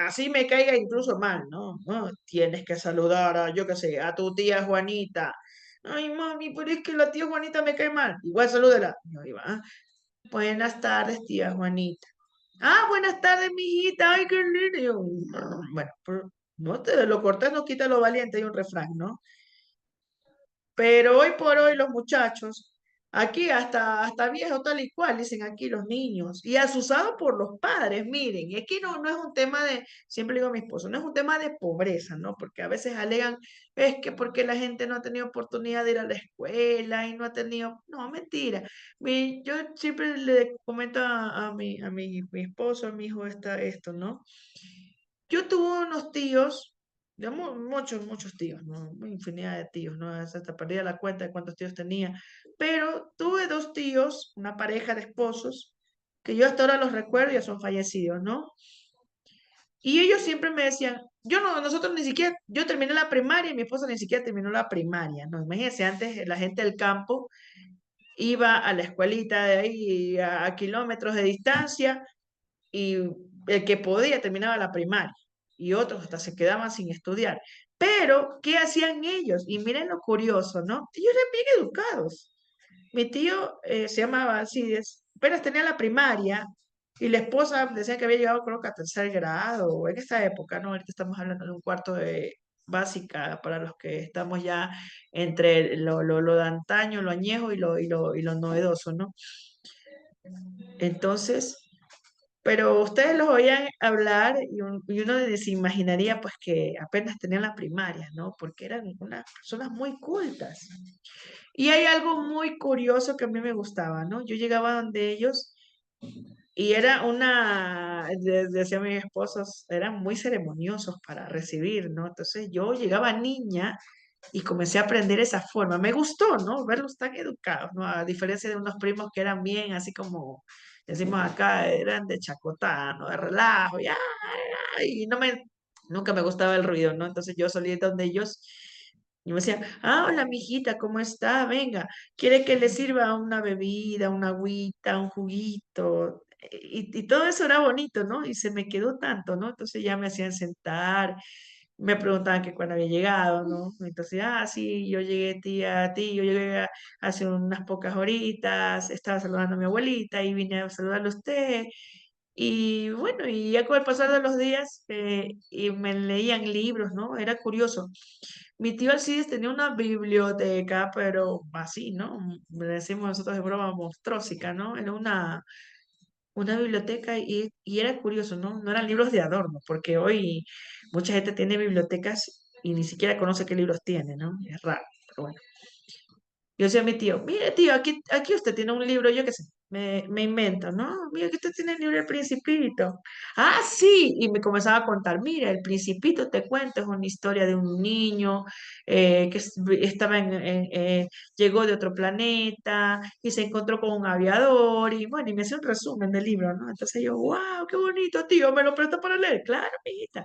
Así me caiga incluso mal, ¿no? No, tienes que saludar a, yo qué sé, a tu tía Juanita. Ay, mami, pero es que la tía Juanita me cae mal. Igual salúdela. Yo iba, buenas tardes, tía Juanita. Ah, buenas tardes, mijita. Ay, qué lindo. Y yo, bueno, pero no te lo cortes, no quita lo valiente, hay un refrán, ¿no? Pero hoy por hoy los muchachos, aquí hasta viejos tal y cual, dicen aquí los niños, y asusados por los padres, miren, y aquí no es un tema de, siempre digo a mi esposo, no es un tema de pobreza, ¿no? Porque a veces alegan, es que porque la gente no ha tenido oportunidad de ir a la escuela y no ha tenido, no, mentira. Yo siempre le comento mi esposo, a mi hijo, esto, ¿no? Yo tuve unos tíos, muchos tíos, ¿no? Una infinidad de tíos, ¿no? Hasta perdí la cuenta de cuántos tíos tenía. Pero tuve dos tíos, una pareja de esposos, que yo hasta ahora los recuerdo, ya son fallecidos, ¿no? Y ellos siempre me decían, yo no, nosotros ni siquiera, yo terminé la primaria y mi esposa ni siquiera terminó la primaria, ¿no? Imagínense, antes la gente del campo iba a la escuelita de ahí a kilómetros de distancia y el que podía terminaba la primaria y otros hasta se quedaban sin estudiar. Pero, ¿qué hacían ellos? Y miren lo curioso, ¿no? Ellos eran bien educados. Mi tío se llamaba Alcides, apenas tenía la primaria y la esposa decía que había llegado creo que a tercer grado, o en esa época, ¿no? Ahorita estamos hablando de un cuarto de básica para los que estamos ya entre lo de antaño, lo añejo y lo novedoso, ¿no? Entonces, pero ustedes los oían hablar y uno se imaginaría pues que apenas tenían la primaria, ¿no? Porque eran unas personas muy cultas. Y hay algo muy curioso que a mí me gustaba, ¿no? Yo llegaba donde ellos y era decía mis esposos, eran muy ceremoniosos para recibir, ¿no? Entonces yo llegaba niña y comencé a aprender esa forma. Me gustó, ¿no? Verlos tan educados, ¿no? A diferencia de unos primos que eran bien, así como decimos acá, eran de chacotá, ¿no? De relajo, y nunca me gustaba el ruido, ¿no? Entonces yo solía ir donde ellos y me decían, hola, mijita, ¿cómo está? Venga, ¿quiere que le sirva una bebida, una agüita, un juguito? Y todo eso era bonito, ¿no? Y se me quedó tanto, ¿no? Entonces ya me hacían sentar, me preguntaban que cuándo había llegado, ¿no? Entonces, sí, yo llegué, tía, yo llegué hace unas pocas horitas, estaba saludando a mi abuelita y vine a saludarle a usted. Y bueno, y ya con el pasar de los días, y me leían libros, ¿no? Era curioso. Mi tío Alcides tenía una biblioteca, pero así, ¿no? Le decimos nosotros de broma monstruosica, ¿no? Era una biblioteca y era curioso, ¿no? No eran libros de adorno, porque hoy mucha gente tiene bibliotecas y ni siquiera conoce qué libros tiene, ¿no? Es raro, pero bueno. Yo decía a mi tío, mire tío, aquí usted tiene un libro, yo qué sé, me invento, ¿no? Mira que usted tiene el libro El Principito. Ah, sí, y me comenzaba a contar, mira, El Principito, te cuento, es una historia de un niño que estaba llegó de otro planeta y se encontró con un aviador y bueno, y me hacía un resumen del libro, ¿no? Entonces yo, wow, qué bonito, tío, me lo presta para leer, claro, amiguita.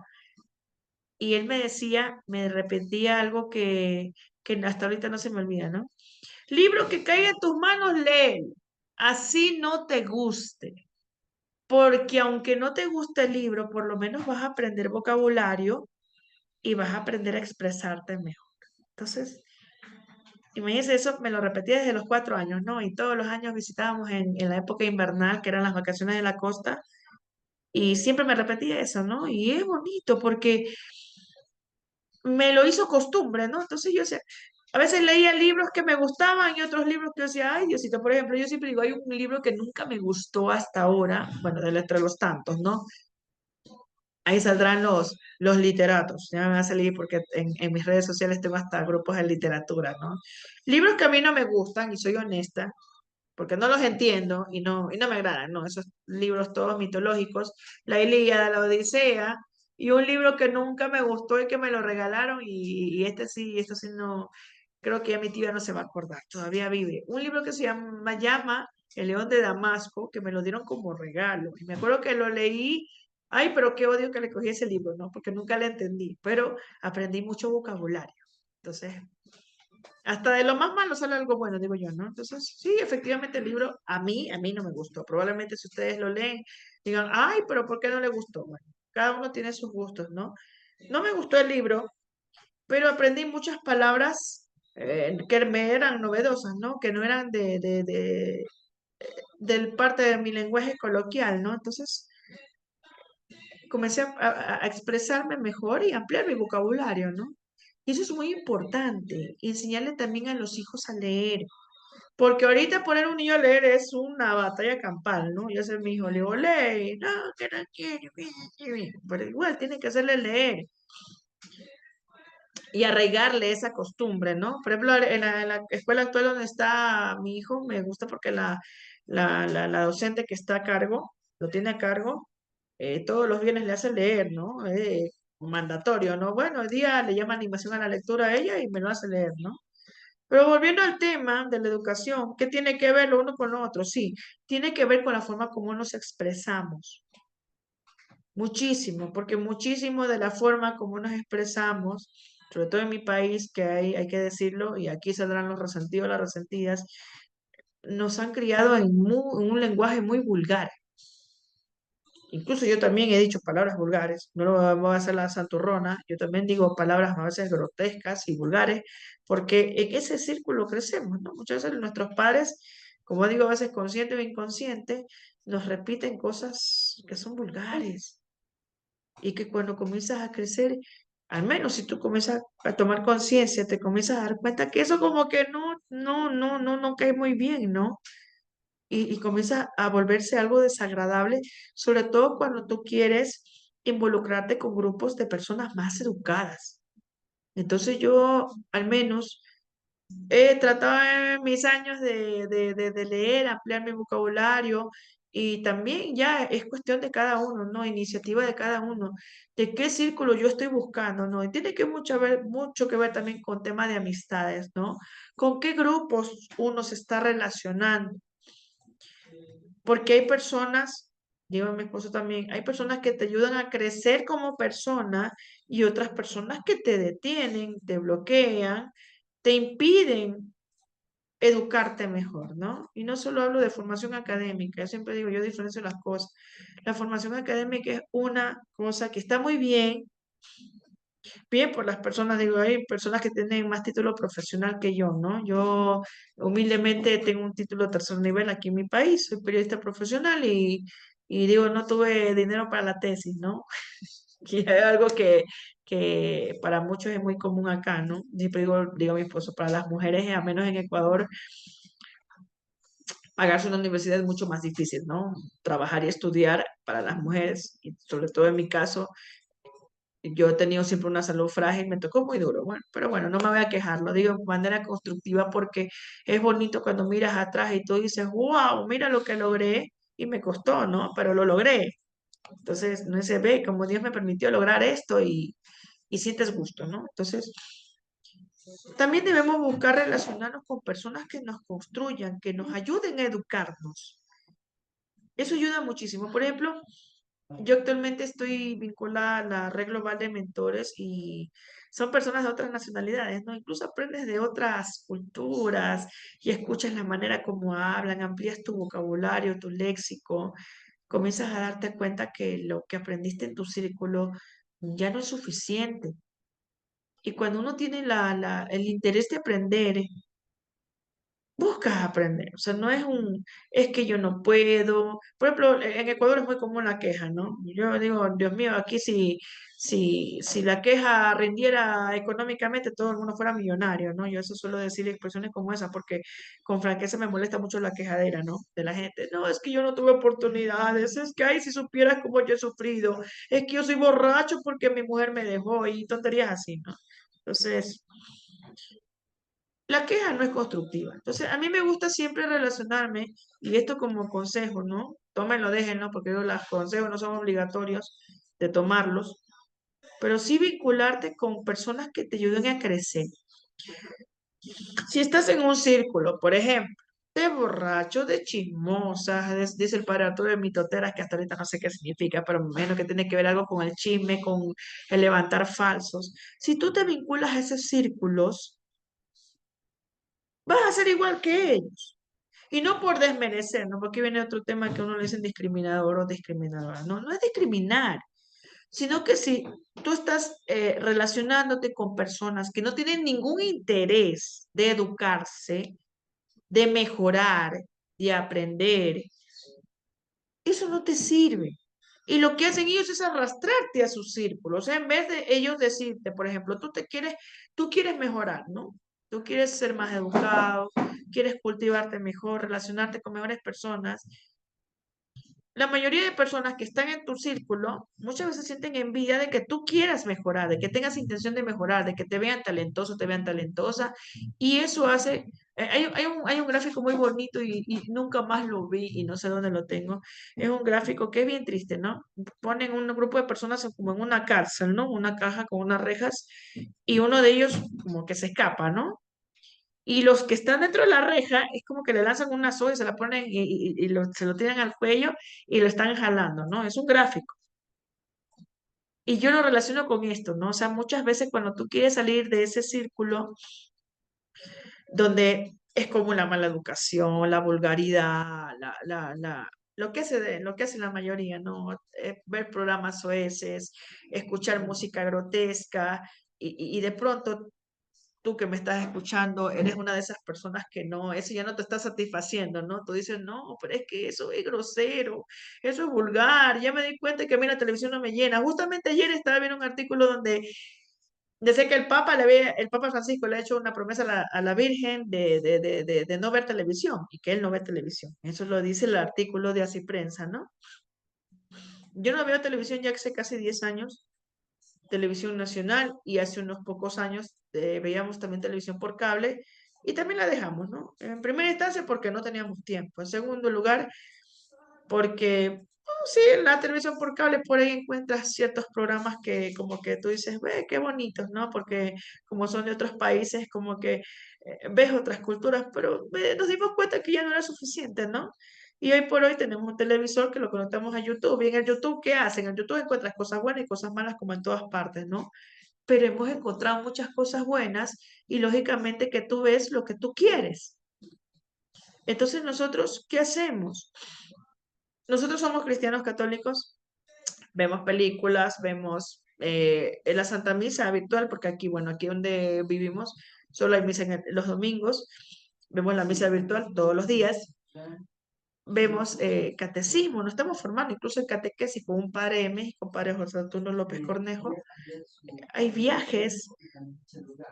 Y él me decía, me repetía algo que hasta ahorita no se me olvida, ¿no? Libro que caiga en tus manos, lee. Así no te guste. Porque aunque no te guste el libro, por lo menos vas a aprender vocabulario y vas a aprender a expresarte mejor. Entonces, imagínense eso, me lo repetía desde los 4 años, ¿no? Y todos los años visitábamos en la época invernal, que eran las vacaciones de la costa, y siempre me repetía eso, ¿no? Y es bonito porque me lo hizo costumbre, ¿no? Entonces yo, a veces leía libros que me gustaban y otros libros que yo decía, ay, Diosito, por ejemplo, yo siempre digo, hay un libro que nunca me gustó hasta ahora, bueno, de entre los tantos, ¿no? Ahí saldrán los literatos, ya me van a salir porque en mis redes sociales tengo hasta grupos de literatura, ¿no? Libros que a mí no me gustan, y soy honesta, porque no los entiendo y no me agradan, ¿no? Esos libros todos mitológicos, la Ilíada, la Odisea, y un libro que nunca me gustó y que me lo regalaron, y esto sí no, creo que ya mi tía no se va a acordar, todavía vive. Un libro que se llama El León de Damasco, que me lo dieron como regalo, y me acuerdo que lo leí, ay, pero qué odio que le cogí ese libro, ¿no? Porque nunca le entendí, pero aprendí mucho vocabulario. Entonces, hasta de lo más malo sale algo bueno, digo yo, ¿no? Entonces, sí, efectivamente el libro a mí no me gustó. Probablemente si ustedes lo leen, digan, ay, pero ¿por qué no le gustó? Bueno, cada uno tiene sus gustos, ¿no? No me gustó el libro, pero aprendí muchas palabras que me eran novedosas, ¿no? Que no eran del parte de mi lenguaje coloquial, ¿no? Entonces, comencé a expresarme mejor y ampliar mi vocabulario, ¿no? Y eso es muy importante, enseñarle también a los hijos a leer. Porque ahorita poner a un niño a leer es una batalla campal, ¿no? Ya sé, mi hijo le digo, lee, no, que no quiere, pero igual tiene que hacerle leer y arraigarle esa costumbre, ¿no? Por ejemplo, en la escuela actual donde está mi hijo, me gusta porque la docente que está a cargo, lo tiene a cargo, todos los viernes le hace leer, ¿no? Mandatorio, ¿no? Bueno, hoy día le llama animación a la lectura a ella y me lo hace leer, ¿no? Pero volviendo al tema de la educación, ¿qué tiene que ver lo uno con lo otro? Sí, tiene que ver con la forma como nos expresamos. Muchísimo, porque muchísimo de la forma como nos expresamos, sobre todo en mi país, que hay que decirlo, y aquí saldrán los resentidos, las resentidas, nos han criado en un lenguaje muy vulgar. Incluso yo también he dicho palabras vulgares, no lo voy a hacer la santurrona, yo también digo palabras a veces grotescas y vulgares, porque en ese círculo crecemos, ¿no? Muchas veces nuestros padres, como digo, a veces consciente o inconsciente, nos repiten cosas que son vulgares y que cuando comienzas a crecer, al menos si tú comienzas a tomar conciencia, te comienzas a dar cuenta que eso como que no cae muy bien, ¿no? Y comienza a volverse algo desagradable, sobre todo cuando tú quieres involucrarte con grupos de personas más educadas. Entonces yo, al menos, he tratado en mis años de leer, ampliar mi vocabulario y también ya es cuestión de cada uno, ¿no? Iniciativa de cada uno, de qué círculo yo estoy buscando, ¿no? Y tiene que mucho que ver también con temas de amistades, ¿no? Con qué grupos uno se está relacionando. Porque hay personas, digo a mi esposo también, hay personas que te ayudan a crecer como persona y otras personas que te detienen, te bloquean, te impiden educarte mejor, ¿no? Y no solo hablo de formación académica, yo siempre digo, yo diferencio las cosas. La formación académica es una cosa que está muy bien, bien por las personas, digo, hay personas que tienen más título profesional que yo, ¿no? Yo humildemente tengo un título de tercer nivel aquí en mi país, soy periodista profesional y digo, no tuve dinero para la tesis, ¿no? Que es algo que para muchos es muy común acá, ¿no? Siempre digo a mi esposo, para las mujeres, a menos en Ecuador, pagarse una universidad es mucho más difícil, ¿no? Trabajar y estudiar para las mujeres, y sobre todo en mi caso, yo he tenido siempre una salud frágil, me tocó muy duro, bueno, pero bueno, no me voy a quejar, lo digo de manera constructiva porque es bonito cuando miras atrás y tú dices, wow, mira lo que logré y me costó, ¿no? Pero lo logré. Entonces, no se ve como Dios me permitió lograr esto y sientes gusto, ¿no? Entonces, también debemos buscar relacionarnos con personas que nos construyan, que nos ayuden a educarnos. Eso ayuda muchísimo. Por ejemplo, yo actualmente estoy vinculada a la red global de mentores y son personas de otras nacionalidades, ¿no? Incluso aprendes de otras culturas y escuchas la manera como hablan, amplías tu vocabulario, tu léxico, comienzas a darte cuenta que lo que aprendiste en tu círculo ya no es suficiente. Y cuando uno tiene el interés de aprender, buscas aprender. O sea, no es es que yo no puedo. Por ejemplo, en Ecuador es muy común la queja, ¿no? Yo digo, Dios mío, aquí si la queja rindiera económicamente, todo el mundo fuera millonario, ¿no? Yo eso suelo decir expresiones como esas porque con franqueza me molesta mucho la quejadera, ¿no? De la gente. No, es que yo no tuve oportunidades, es que, ay, si supieras cómo yo he sufrido, es que yo soy borracho porque mi mujer me dejó y tonterías así, ¿no? Entonces, la queja no es constructiva. Entonces, a mí me gusta siempre relacionarme, y esto como consejo, ¿no? Tómenlo, déjenlo, porque los consejos no son obligatorios de tomarlos, pero sí vincularte con personas que te ayuden a crecer. Si estás en un círculo, por ejemplo, de borrachos, de chismosas, dice el padre Arturo de mitoteras, que hasta ahorita no sé qué significa, pero me imagino que tiene que ver algo con el chisme, con el levantar falsos. Si tú te vinculas a esos círculos, vas a ser igual que ellos. Y no por desmerecer, ¿no? Porque viene otro tema que uno le dicen discriminador o discriminadora. No, no es discriminar, sino que si tú estás relacionándote con personas que no tienen ningún interés de educarse, de mejorar, de aprender, eso no te sirve. Y lo que hacen ellos es arrastrarte a sus círculos. O sea, en vez de ellos decirte, por ejemplo, tú quieres mejorar, ¿no? Tú quieres ser más educado, quieres cultivarte mejor, relacionarte con mejores personas. La mayoría de personas que están en tu círculo muchas veces sienten envidia de que tú quieras mejorar, de que tengas intención de mejorar, de que te vean talentoso, te vean talentosa, y eso hace, hay un gráfico muy bonito y nunca más lo vi y no sé dónde lo tengo. Es un gráfico que es bien triste, ¿no? Ponen un grupo de personas como en una cárcel, ¿no? Una caja con unas rejas y uno de ellos como que se escapa, ¿no? Y los que están dentro de la reja es como que le lanzan una soga y se la ponen se lo tiran al cuello y lo están jalando, ¿no? Es un gráfico. Y yo lo relaciono con esto, ¿no? O sea, muchas veces cuando tú quieres salir de ese círculo donde es como la mala educación, la vulgaridad, lo que hace la mayoría, ¿no? Ver programas soeces, escuchar música grotesca y de pronto tú que me estás escuchando, eres una de esas personas que no, eso ya no te está satisfaciendo, ¿no? Tú dices, no, pero es que eso es grosero, eso es vulgar, ya me di cuenta que a mí la televisión no me llena. Justamente ayer estaba viendo un artículo donde decía que el Papa Francisco le ha hecho una promesa a la Virgen de no ver televisión y que él no ve televisión. Eso lo dice el artículo de Así Prensa, ¿no? Yo no veo televisión ya hace casi 10 años, televisión nacional, y hace unos pocos años veíamos también televisión por cable y también la dejamos, ¿no? En primera instancia porque no teníamos tiempo. En segundo lugar, porque sí, en la televisión por cable por ahí encuentras ciertos programas que como que tú dices, ve, qué bonitos, ¿no? Porque como son de otros países, como que ves otras culturas, pero nos dimos cuenta que ya no era suficiente, ¿no? Y hoy por hoy tenemos un televisor que lo conectamos a YouTube. Y en el YouTube, ¿qué hacen? En el YouTube encuentras cosas buenas y cosas malas como en todas partes, ¿no? Pero hemos encontrado muchas cosas buenas y lógicamente que tú ves lo que tú quieres. Entonces nosotros, ¿qué hacemos? Nosotros somos cristianos católicos, vemos películas, vemos en la Santa Misa virtual, porque aquí, bueno, aquí donde vivimos, solo hay misa los domingos, vemos la misa virtual todos los días, vemos catecismo, nos estamos formando incluso en catequesis con un padre de México, padre José Antonio López Cornejo. Hay viajes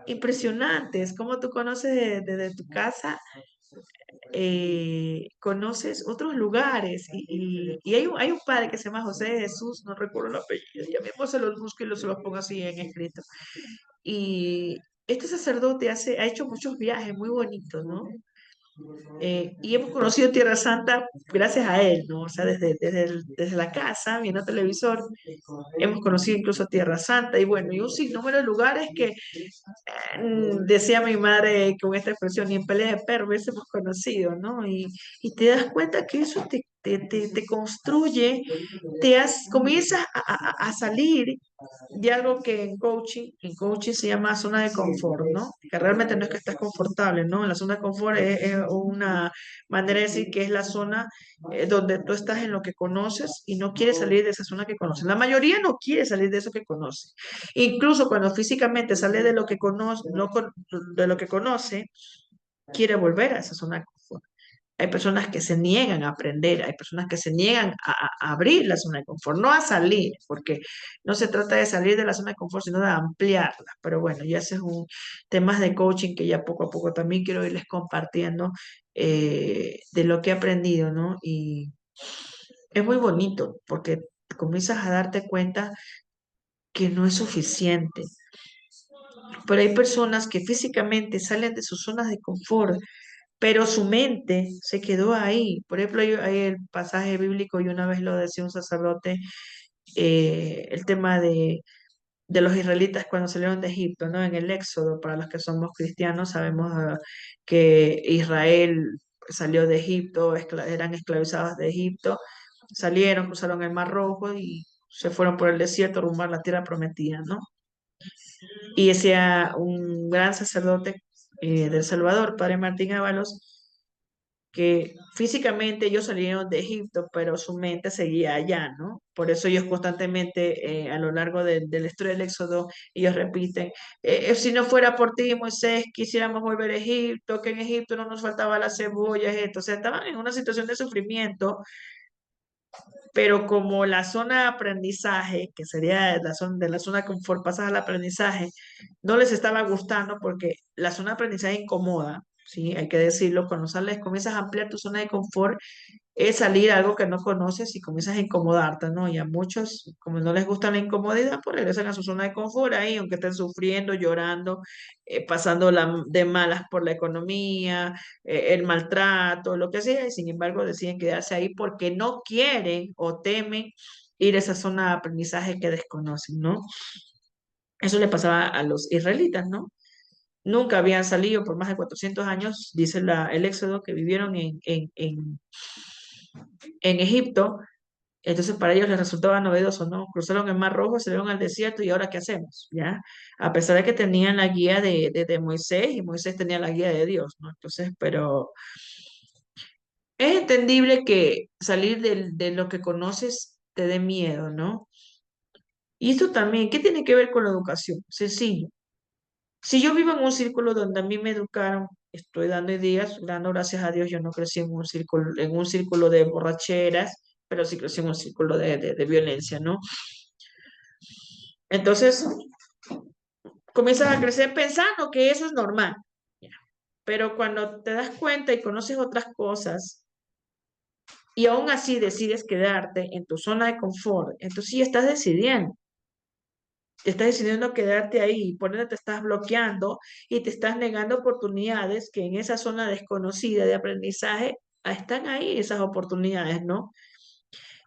impresionantes, como tú conoces desde tu casa, conoces otros lugares y hay un padre que se llama José de Jesús, no recuerdo el apellido, ya mismo se los busco y se los pongo así en escrito. Y este sacerdote ha hecho muchos viajes muy bonitos, ¿no? Y hemos conocido Tierra Santa gracias a él, ¿no? O sea, desde la casa, viendo televisor, hemos conocido incluso Tierra Santa y bueno, y un sinnúmero de lugares que decía mi madre con esta expresión, ni en pelea de perro hubiésemos conocido, ¿no? Y te das cuenta que eso te construye, comienzas a salir de algo que en coaching se llama zona de confort, ¿no? Que realmente no es que estás confortable, ¿no? La zona de confort es una manera de decir que es la zona donde tú estás en lo que conoces y no quieres salir de esa zona que conoces. La mayoría no quiere salir de eso que conoce. Incluso cuando físicamente sale de lo que conoce, no de lo que conoce, quiere volver a esa zona de confort. Hay personas que se niegan a aprender, hay personas que se niegan a abrir la zona de confort, no a salir, porque no se trata de salir de la zona de confort, sino de ampliarla. Pero bueno, ya ese es un tema de coaching que ya poco a poco también quiero irles compartiendo de lo que he aprendido, ¿no? Y es muy bonito porque comienzas a darte cuenta que no es suficiente. Pero hay personas que físicamente salen de sus zonas de confort, pero su mente se quedó ahí. Por ejemplo, hay el pasaje bíblico, y una vez lo decía un sacerdote, el tema de los israelitas cuando salieron de Egipto, ¿no? En el Éxodo, para los que somos cristianos, sabemos que Israel salió de Egipto, eran esclavizados de Egipto, salieron, cruzaron el Mar Rojo y se fueron por el desierto rumbo a la tierra prometida, ¿no? Y decía un gran sacerdote del Salvador, Padre Martín Ábalos, que físicamente ellos salieron de Egipto, pero su mente seguía allá, ¿no? Por eso ellos constantemente a lo largo de la historia del Éxodo, ellos repiten, si no fuera por ti, Moisés, quisiéramos volver a Egipto, que en Egipto no nos faltaba las cebollas, esto. O sea, estaban en una situación de sufrimiento, pero como la zona de aprendizaje, que sería de la zona de confort, pasas al aprendizaje, no les estaba gustando porque la zona de aprendizaje incomoda, ¿sí? Hay que decirlo, cuando sales, comienzas a ampliar tu zona de confort, es salir a algo que no conoces y comienzas a incomodarte, ¿no? Y a muchos, como no les gusta la incomodidad, pues regresan a su zona de confort ahí, aunque estén sufriendo, llorando, pasando de malas por la economía, el maltrato, lo que sea, y sin embargo deciden quedarse ahí porque no quieren o temen ir a esa zona de aprendizaje que desconocen, ¿no? Eso le pasaba a los israelitas, ¿no? Nunca habían salido por más de 400 años, dice el Éxodo, que vivieron en Egipto. Entonces para ellos les resultaba novedoso, ¿no? Cruzaron el Mar Rojo, salieron al desierto y ahora ¿qué hacemos? ¿Ya? A pesar de que tenían la guía de Moisés y Moisés tenía la guía de Dios, ¿no? Entonces, pero es entendible que salir de lo que conoces te dé miedo, ¿no? Y esto también, ¿qué tiene que ver con la educación? Sencillo. Si yo vivo en un círculo donde a mí me educaron, estoy dando ideas, dando gracias a Dios, yo no crecí en un círculo de borracheras, pero sí crecí en un círculo de violencia, ¿no? Entonces, comienzas a crecer pensando que eso es normal. Ya. Pero cuando te das cuenta y conoces otras cosas y aún así decides quedarte en tu zona de confort, entonces sí estás decidiendo quedarte ahí, por ende te estás bloqueando y te estás negando oportunidades que en esa zona desconocida de aprendizaje están ahí esas oportunidades, ¿no?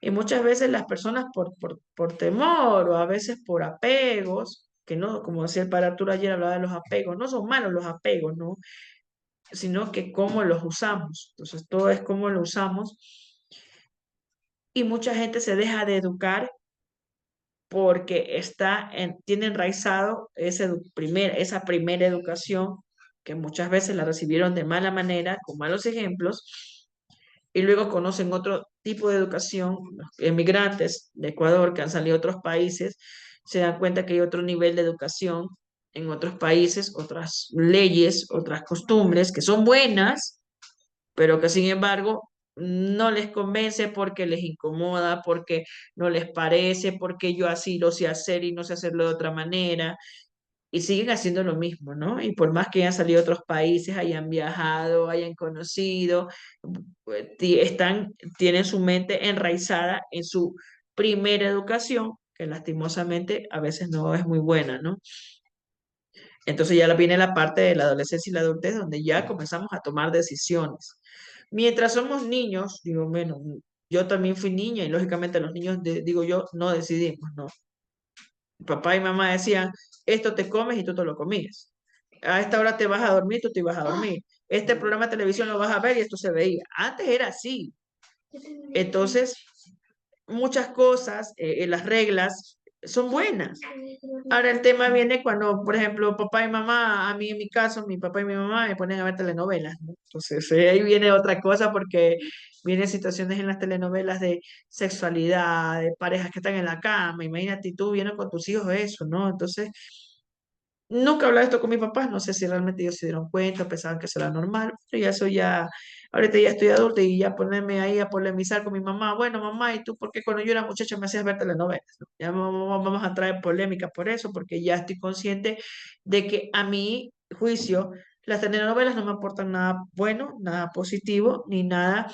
Y muchas veces las personas por temor o a veces por apegos, que no, como decía el padre Arturo ayer, hablaba de los apegos, no son malos los apegos, ¿no? Sino que cómo los usamos. Entonces, todo es cómo lo usamos. Y mucha gente se deja de educar porque tiene enraizado esa primera educación que muchas veces la recibieron de mala manera, con malos ejemplos, y luego conocen otro tipo de educación, los emigrantes de Ecuador que han salido a otros países, se dan cuenta que hay otro nivel de educación en otros países, otras leyes, otras costumbres que son buenas, pero que sin embargo no les convence porque les incomoda, porque no les parece, porque yo así lo sé hacer y no sé hacerlo de otra manera, y siguen haciendo lo mismo, ¿no? Y por más que hayan salido a otros países, hayan viajado, hayan conocido, tienen su mente enraizada en su primera educación, que lastimosamente a veces no es muy buena, ¿no? Entonces ya viene la parte de la adolescencia y la adultez donde ya comenzamos a tomar decisiones. Mientras somos niños, digo, bueno, yo también fui niña y lógicamente los niños, digo yo, no decidimos, ¿no? Papá y mamá decían, esto te comes y tú te lo comías. A esta hora te vas a dormir, tú te ibas a dormir. Este programa de televisión lo vas a ver y esto se veía. Antes era así. Entonces, muchas cosas, las reglas son buenas. Ahora el tema viene cuando, por ejemplo, papá y mamá, a mí en mi caso, mi papá y mi mamá me ponen a ver telenovelas, ¿no? Entonces ahí viene otra cosa porque vienen situaciones en las telenovelas de sexualidad, de parejas que están en la cama, imagínate tú viendo con tus hijos eso, ¿no? Entonces Nunca hablaba esto con mis papás, no sé si realmente ellos se dieron cuenta, pensaban que eso era normal, pero ya eso ya, ahorita ya estoy adulta y ya ponerme ahí a polemizar con mi mamá, bueno, mamá, ¿y tú por qué cuando yo era muchacha me hacías ver telenovelas? ¿No? Ya vamos a traer polémica por eso, porque ya estoy consciente de que a mi juicio las telenovelas no me aportan nada bueno, nada positivo, ni nada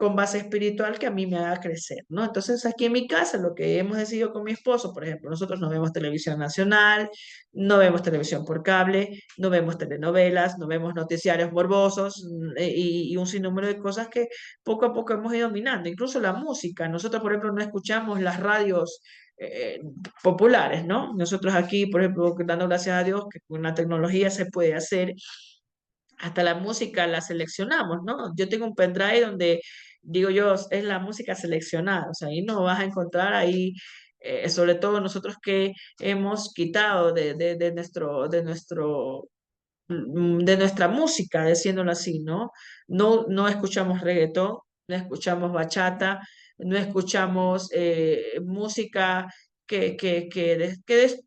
con base espiritual que a mí me haga crecer, ¿no? Entonces, aquí en mi casa, lo que hemos decidido con mi esposo, por ejemplo, nosotros no vemos televisión nacional, no vemos televisión por cable, no vemos telenovelas, no vemos noticiarios morbosos y un sinnúmero de cosas que poco a poco hemos ido minando. Incluso la música. Nosotros, por ejemplo, no escuchamos las radios populares, ¿no? Nosotros aquí, por ejemplo, dando gracias a Dios que con la tecnología se puede hacer, hasta la música la seleccionamos, ¿no? Yo tengo un pendrive donde, digo yo, es la música seleccionada, o sea, ahí no vas a encontrar ahí, sobre todo nosotros que hemos quitado de nuestra música, diciéndolo así, ¿no? No escuchamos reggaetón, no escuchamos bachata, no escuchamos música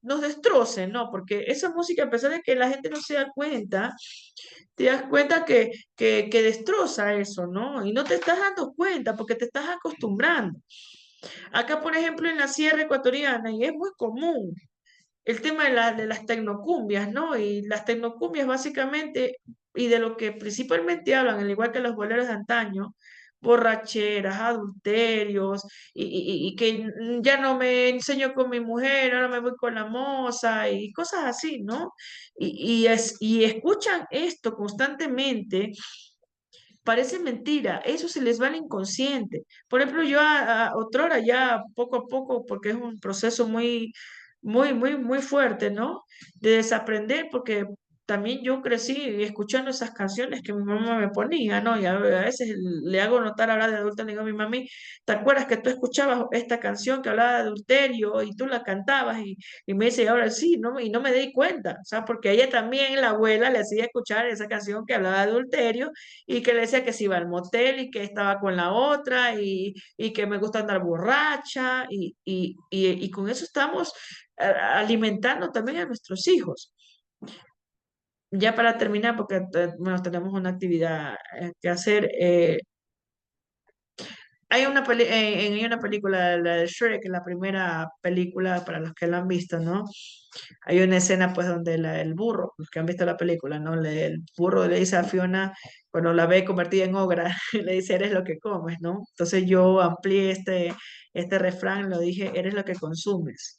nos destroce, ¿no? Porque esa música, a pesar de que la gente no se da cuenta, te das cuenta que destroza eso, ¿no? Y no te estás dando cuenta porque te estás acostumbrando. Acá, por ejemplo, en la Sierra Ecuatoriana, y es muy común, el tema de las tecnocumbias, ¿no? Y las tecnocumbias básicamente, y de lo que principalmente hablan, al igual que los boleros de antaño, borracheras, adulterios, y que ya no me enseño con mi mujer, ahora me voy con la moza, y cosas así, ¿no? Y escuchan esto constantemente. Parece mentira, eso se les va al inconsciente. Por ejemplo, yo a otrora ya poco a poco, porque es un proceso muy fuerte, ¿no? De desaprender, porque también yo crecí escuchando esas canciones que mi mamá me ponía, ¿no? Y a veces le hago notar ahora de adulta, le digo a mi mami, ¿te acuerdas que tú escuchabas esta canción que hablaba de adulterio y tú la cantabas? Y me dice, ahora sí, ¿no? Y no me di cuenta, o sea, porque a ella también, la abuela, le hacía escuchar esa canción que hablaba de adulterio y que le decía que se iba al motel y que estaba con la otra y que me gusta andar borracha y con eso estamos alimentando también a nuestros hijos. Ya para terminar, porque bueno, tenemos una actividad que hacer. Hay una película, la de Shrek, la primera película para los que la han visto, ¿no? Hay una escena pues donde el burro, los que han visto la película, ¿no? El burro le dice a Fiona, cuando la ve convertida en ogra, le dice, eres lo que comes, ¿no? Entonces yo amplié este refrán, lo dije, eres lo que consumes.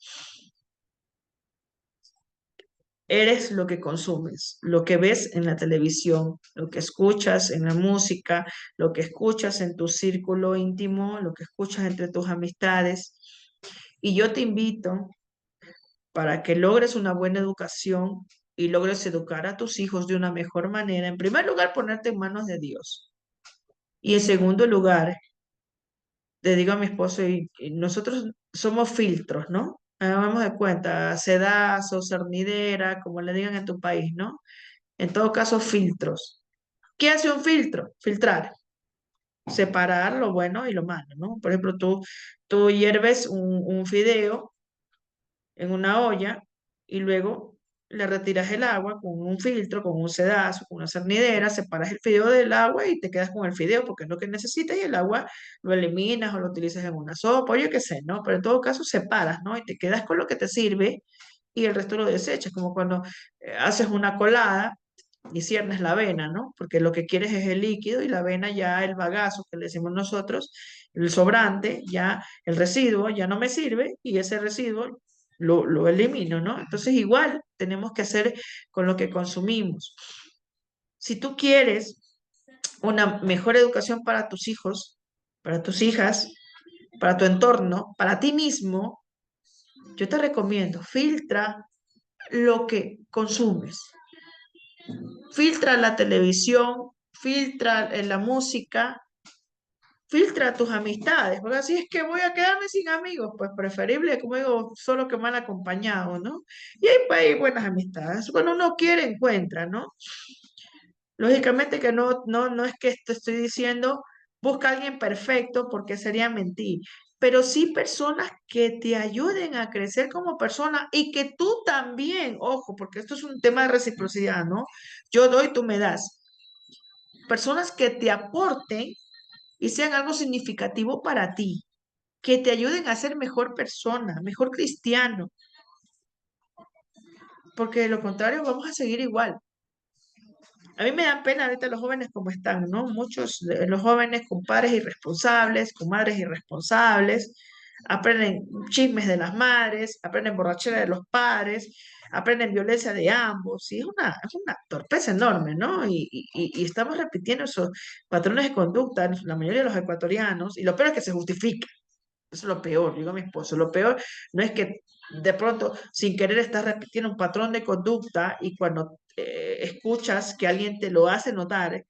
Eres lo que consumes, lo que ves en la televisión, lo que escuchas en la música, lo que escuchas en tu círculo íntimo, lo que escuchas entre tus amistades. Y yo te invito para que logres una buena educación y logres educar a tus hijos de una mejor manera. En primer lugar, ponerte en manos de Dios. Y en segundo lugar, le digo a mi esposo, y nosotros somos filtros, ¿no? Hagamos de cuenta, sedazo, cernidera, como le digan en tu país, ¿no? En todo caso, filtros. ¿Qué hace un filtro? Filtrar, separar lo bueno y lo malo, ¿no? Por ejemplo, tú hierves un fideo en una olla y luego le retiras el agua con un filtro, con un sedazo, con una cernidera, separas el fideo del agua y te quedas con el fideo porque es lo que necesitas y el agua lo eliminas o lo utilizas en una sopa o yo qué sé, ¿no? Pero en todo caso separas, ¿no? Y te quedas con lo que te sirve y el resto lo desechas, como cuando haces una colada y ciernes la avena, ¿no? Porque lo que quieres es el líquido y la avena ya el bagazo que le decimos nosotros, el sobrante, ya el residuo ya no me sirve y ese residuo lo elimino, ¿no? Entonces igual tenemos que hacer con lo que consumimos. Si tú quieres una mejor educación para tus hijos, para tus hijas, para tu entorno, para ti mismo, yo te recomiendo, filtra lo que consumes. Filtra la televisión, filtra la música, filtra tus amistades, porque así es que voy a quedarme sin amigos, pues preferible, como digo, solo que mal acompañado, ¿no? Y ahí pues, hay buenas amistades. Cuando uno quiere, encuentra, ¿no? Lógicamente que no es que te estoy diciendo, busca a alguien perfecto, porque sería mentir, pero sí personas que te ayuden a crecer como persona y que tú también, ojo, porque esto es un tema de reciprocidad, ¿no? Yo doy, tú me das. Personas que te aporten y sean algo significativo para ti, que te ayuden a ser mejor persona, mejor cristiano, porque de lo contrario vamos a seguir igual. A mí me da pena ahorita los jóvenes como están, ¿no? Muchos de los jóvenes con padres irresponsables, con madres irresponsables, aprenden chismes de las madres, aprenden borrachera de los padres, aprenden violencia de ambos, y es una torpeza enorme, ¿no? Y estamos repitiendo esos patrones de conducta en la mayoría de los ecuatorianos, y lo peor es que se justifica. Eso es lo peor, digo a mi esposo. Lo peor no es que de pronto, sin querer, estás repitiendo un patrón de conducta y cuando escuchas que alguien te lo hace notar,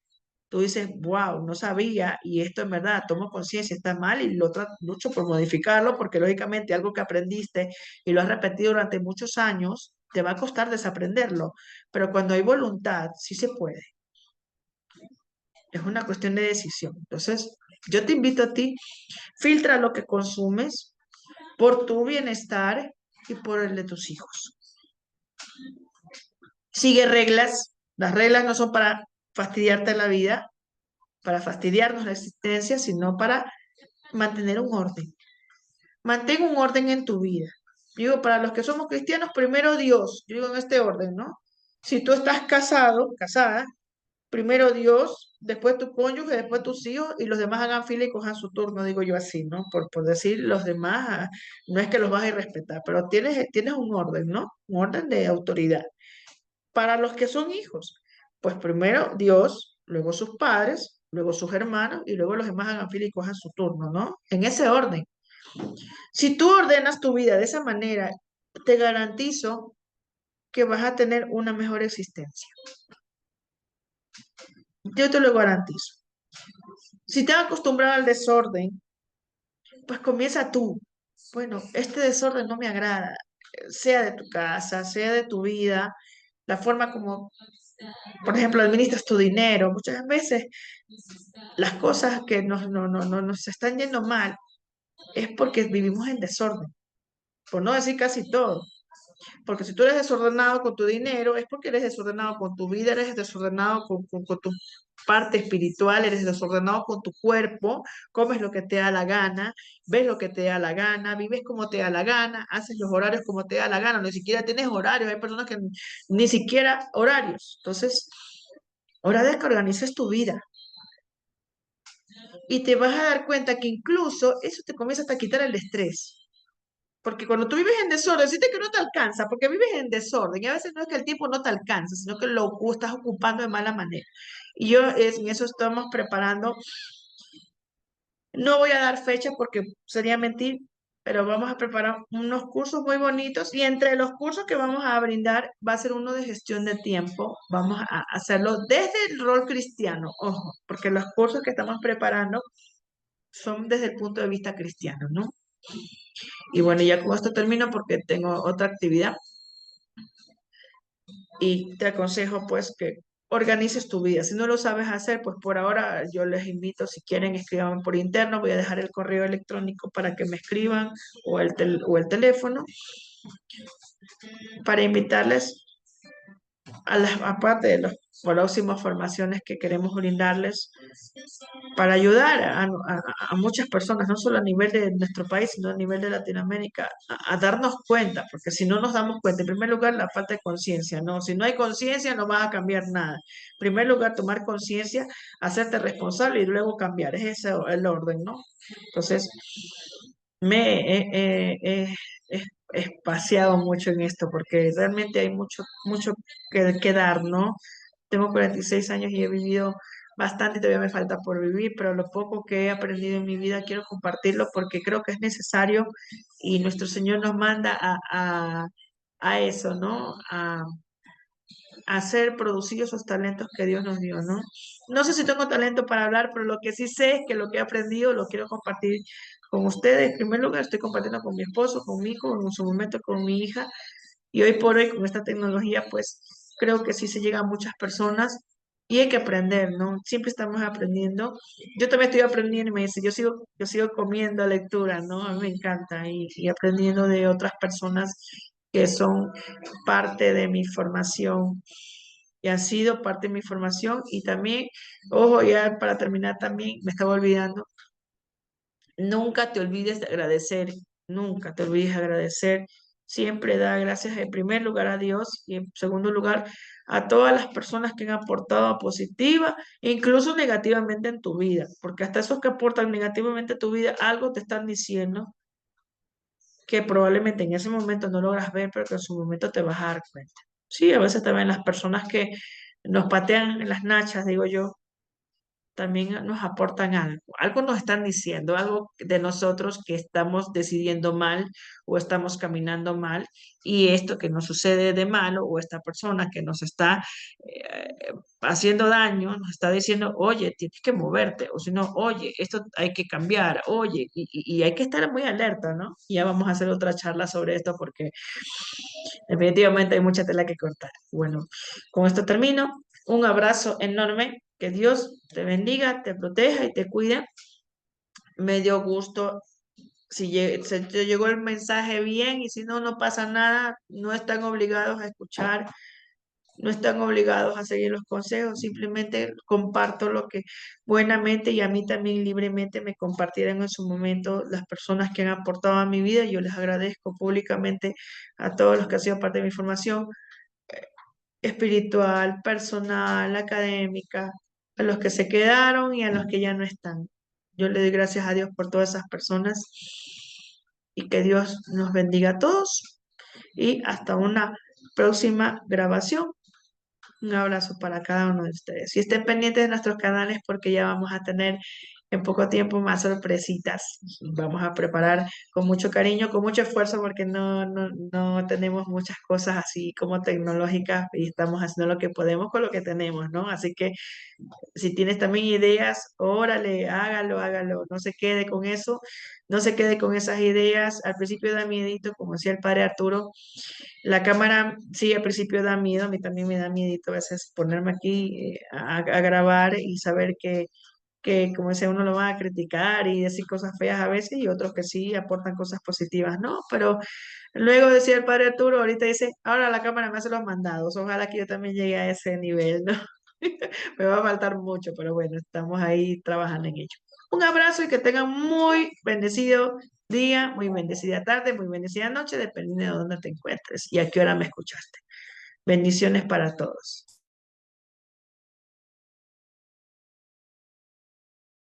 tú dices, wow, no sabía y esto en verdad, tomo conciencia, está mal y lucho por modificarlo porque lógicamente algo que aprendiste y lo has repetido durante muchos años, te va a costar desaprenderlo. Pero cuando hay voluntad, sí se puede. Es una cuestión de decisión. Entonces, yo te invito a ti, filtra lo que consumes por tu bienestar y por el de tus hijos. Sigue reglas. Las reglas no son para fastidiarte la vida, para fastidiarnos la existencia, sino para mantener un orden. Mantén un orden en tu vida. Digo, para los que somos cristianos, primero Dios. Yo digo en este orden, ¿no? Si tú estás casado, casada, primero Dios, después tu cónyuge, después tus hijos y los demás hagan fila y cojan su turno, digo yo así, ¿no? Por decir los demás, no es que los vas a respetar, pero tienes un orden, ¿no? Un orden de autoridad. Para los que son hijos, pues primero Dios, luego sus padres, luego sus hermanos y luego los demás hagan fila y cojan su turno, ¿no? En ese orden. Si tú ordenas tu vida de esa manera, te garantizo que vas a tener una mejor existencia. Yo te lo garantizo. Si te has acostumbrado al desorden, pues comienza tú. Bueno, este desorden no me agrada, sea de tu casa, sea de tu vida, la forma como, por ejemplo, administras tu dinero. Muchas veces las cosas que nos están yendo mal es porque vivimos en desorden, por no decir casi todo. Porque si tú eres desordenado con tu dinero, es porque eres desordenado con tu vida, eres desordenado con tu parte espiritual, eres desordenado con tu cuerpo, comes lo que te da la gana, ves lo que te da la gana, vives como te da la gana, haces los horarios como te da la gana, ni siquiera tienes horarios, hay personas que ni siquiera horarios. Entonces, hora de que organices tu vida. Y te vas a dar cuenta que incluso eso te comienza hasta a quitar el estrés. Porque cuando tú vives en desorden, sientes que no te alcanza, porque vives en desorden. Y a veces no es que el tiempo no te alcanza, sino que estás ocupando de mala manera. Y en eso estamos preparando. No voy a dar fecha porque sería mentir, pero vamos a preparar unos cursos muy bonitos. Y entre los cursos que vamos a brindar va a ser uno de gestión de tiempo. Vamos a hacerlo desde el rol cristiano, ojo, porque los cursos que estamos preparando son desde el punto de vista cristiano, ¿no? Y bueno, ya con esto termino porque tengo otra actividad y te aconsejo pues que organices tu vida. Si no lo sabes hacer, pues por ahora yo les invito, si quieren, escriban por interno. Voy a dejar el correo electrónico para que me escriban o el teléfono para invitarles aparte de las próximas formaciones que queremos brindarles para ayudar a muchas personas, no solo a nivel de nuestro país, sino a nivel de Latinoamérica, a darnos cuenta, porque si no nos damos cuenta, en primer lugar, la falta de conciencia, ¿no? Si no hay conciencia, no vas a cambiar nada. En primer lugar, tomar conciencia, hacerte responsable y luego cambiar. Es ese el orden, ¿no? Entonces, me he espaciado mucho en esto, porque realmente hay mucho que dar, ¿no? Tengo 46 años y he vivido bastante, todavía me falta por vivir, pero lo poco que he aprendido en mi vida quiero compartirlo porque creo que es necesario y nuestro Señor nos manda a eso, ¿no? A hacer producidos esos talentos que Dios nos dio, ¿no? No sé si tengo talento para hablar, pero lo que sí sé es que lo que he aprendido lo quiero compartir con ustedes. En primer lugar, estoy compartiendo con mi esposo, con mi hijo, en su momento con mi hija, y hoy por hoy con esta tecnología, pues creo que sí se llega a muchas personas Y hay que aprender, ¿no? Siempre estamos aprendiendo. Yo también estoy aprendiendo y me dice, yo sigo comiendo lectura, ¿no? A mí me encanta y aprendiendo de otras personas que son parte de mi formación y han sido parte de mi formación y también, ojo, ya para terminar también, me estaba olvidando, nunca te olvides de agradecer, nunca te olvides de agradecer. Siempre da gracias en primer lugar a Dios y en segundo lugar a todas las personas que han aportado positiva e incluso negativamente en tu vida, porque hasta esos que aportan negativamente a tu vida, algo te están diciendo que probablemente en ese momento no logras ver, pero que en su momento te vas a dar cuenta. Sí, a veces también las personas que nos patean en las nachas, digo yo, también nos aportan algo. Algo nos están diciendo, algo de nosotros que estamos decidiendo mal o estamos caminando mal. Y esto que nos sucede de malo o esta persona que nos está haciendo daño, nos está diciendo, oye, tienes que moverte. O si no, oye, esto hay que cambiar. Oye, y hay que estar muy alerta, ¿no? Y ya vamos a hacer otra charla sobre esto porque definitivamente hay mucha tela que cortar. Bueno, con esto termino. Un abrazo enorme. Que Dios te bendiga, te proteja y te cuide. Me dio gusto. Si se te llegó el mensaje bien y si no, no pasa nada. No están obligados a escuchar, no están obligados a seguir los consejos. Simplemente comparto lo que buenamente y a mí también libremente me compartieron en su momento las personas que han aportado a mi vida. Yo les agradezco públicamente a todos los que han sido parte de mi formación espiritual, personal, académica, a los que se quedaron y a los que ya no están. Yo le doy gracias a Dios por todas esas personas y que Dios nos bendiga a todos y hasta una próxima grabación. Un abrazo para cada uno de ustedes. Y estén pendientes de nuestros canales porque ya vamos a tener en poco tiempo más sorpresitas. Vamos a preparar con mucho cariño, con mucho esfuerzo porque no tenemos muchas cosas así como tecnológicas y estamos haciendo lo que podemos con lo que tenemos, ¿no? Así que si tienes también ideas, órale, hágalo, hágalo. No se quede con eso, no se quede con esas ideas. Al principio da miedito, como decía el padre Arturo, la cámara, sí, al principio da miedo, a mí también me da miedito a veces ponerme aquí a grabar y saber que, como decía, uno lo va a criticar y decir cosas feas a veces y otros que sí aportan cosas positivas, ¿no? Pero luego decía el padre Arturo, ahorita dice, ahora la cámara me hace los mandados, ojalá que yo también llegue a ese nivel, ¿no? Me va a faltar mucho, pero bueno, estamos ahí trabajando en ello. Un abrazo y que tengan muy bendecido día, muy bendecida tarde, muy bendecida noche, dependiendo de dónde te encuentres y a qué hora me escuchaste. Bendiciones para todos.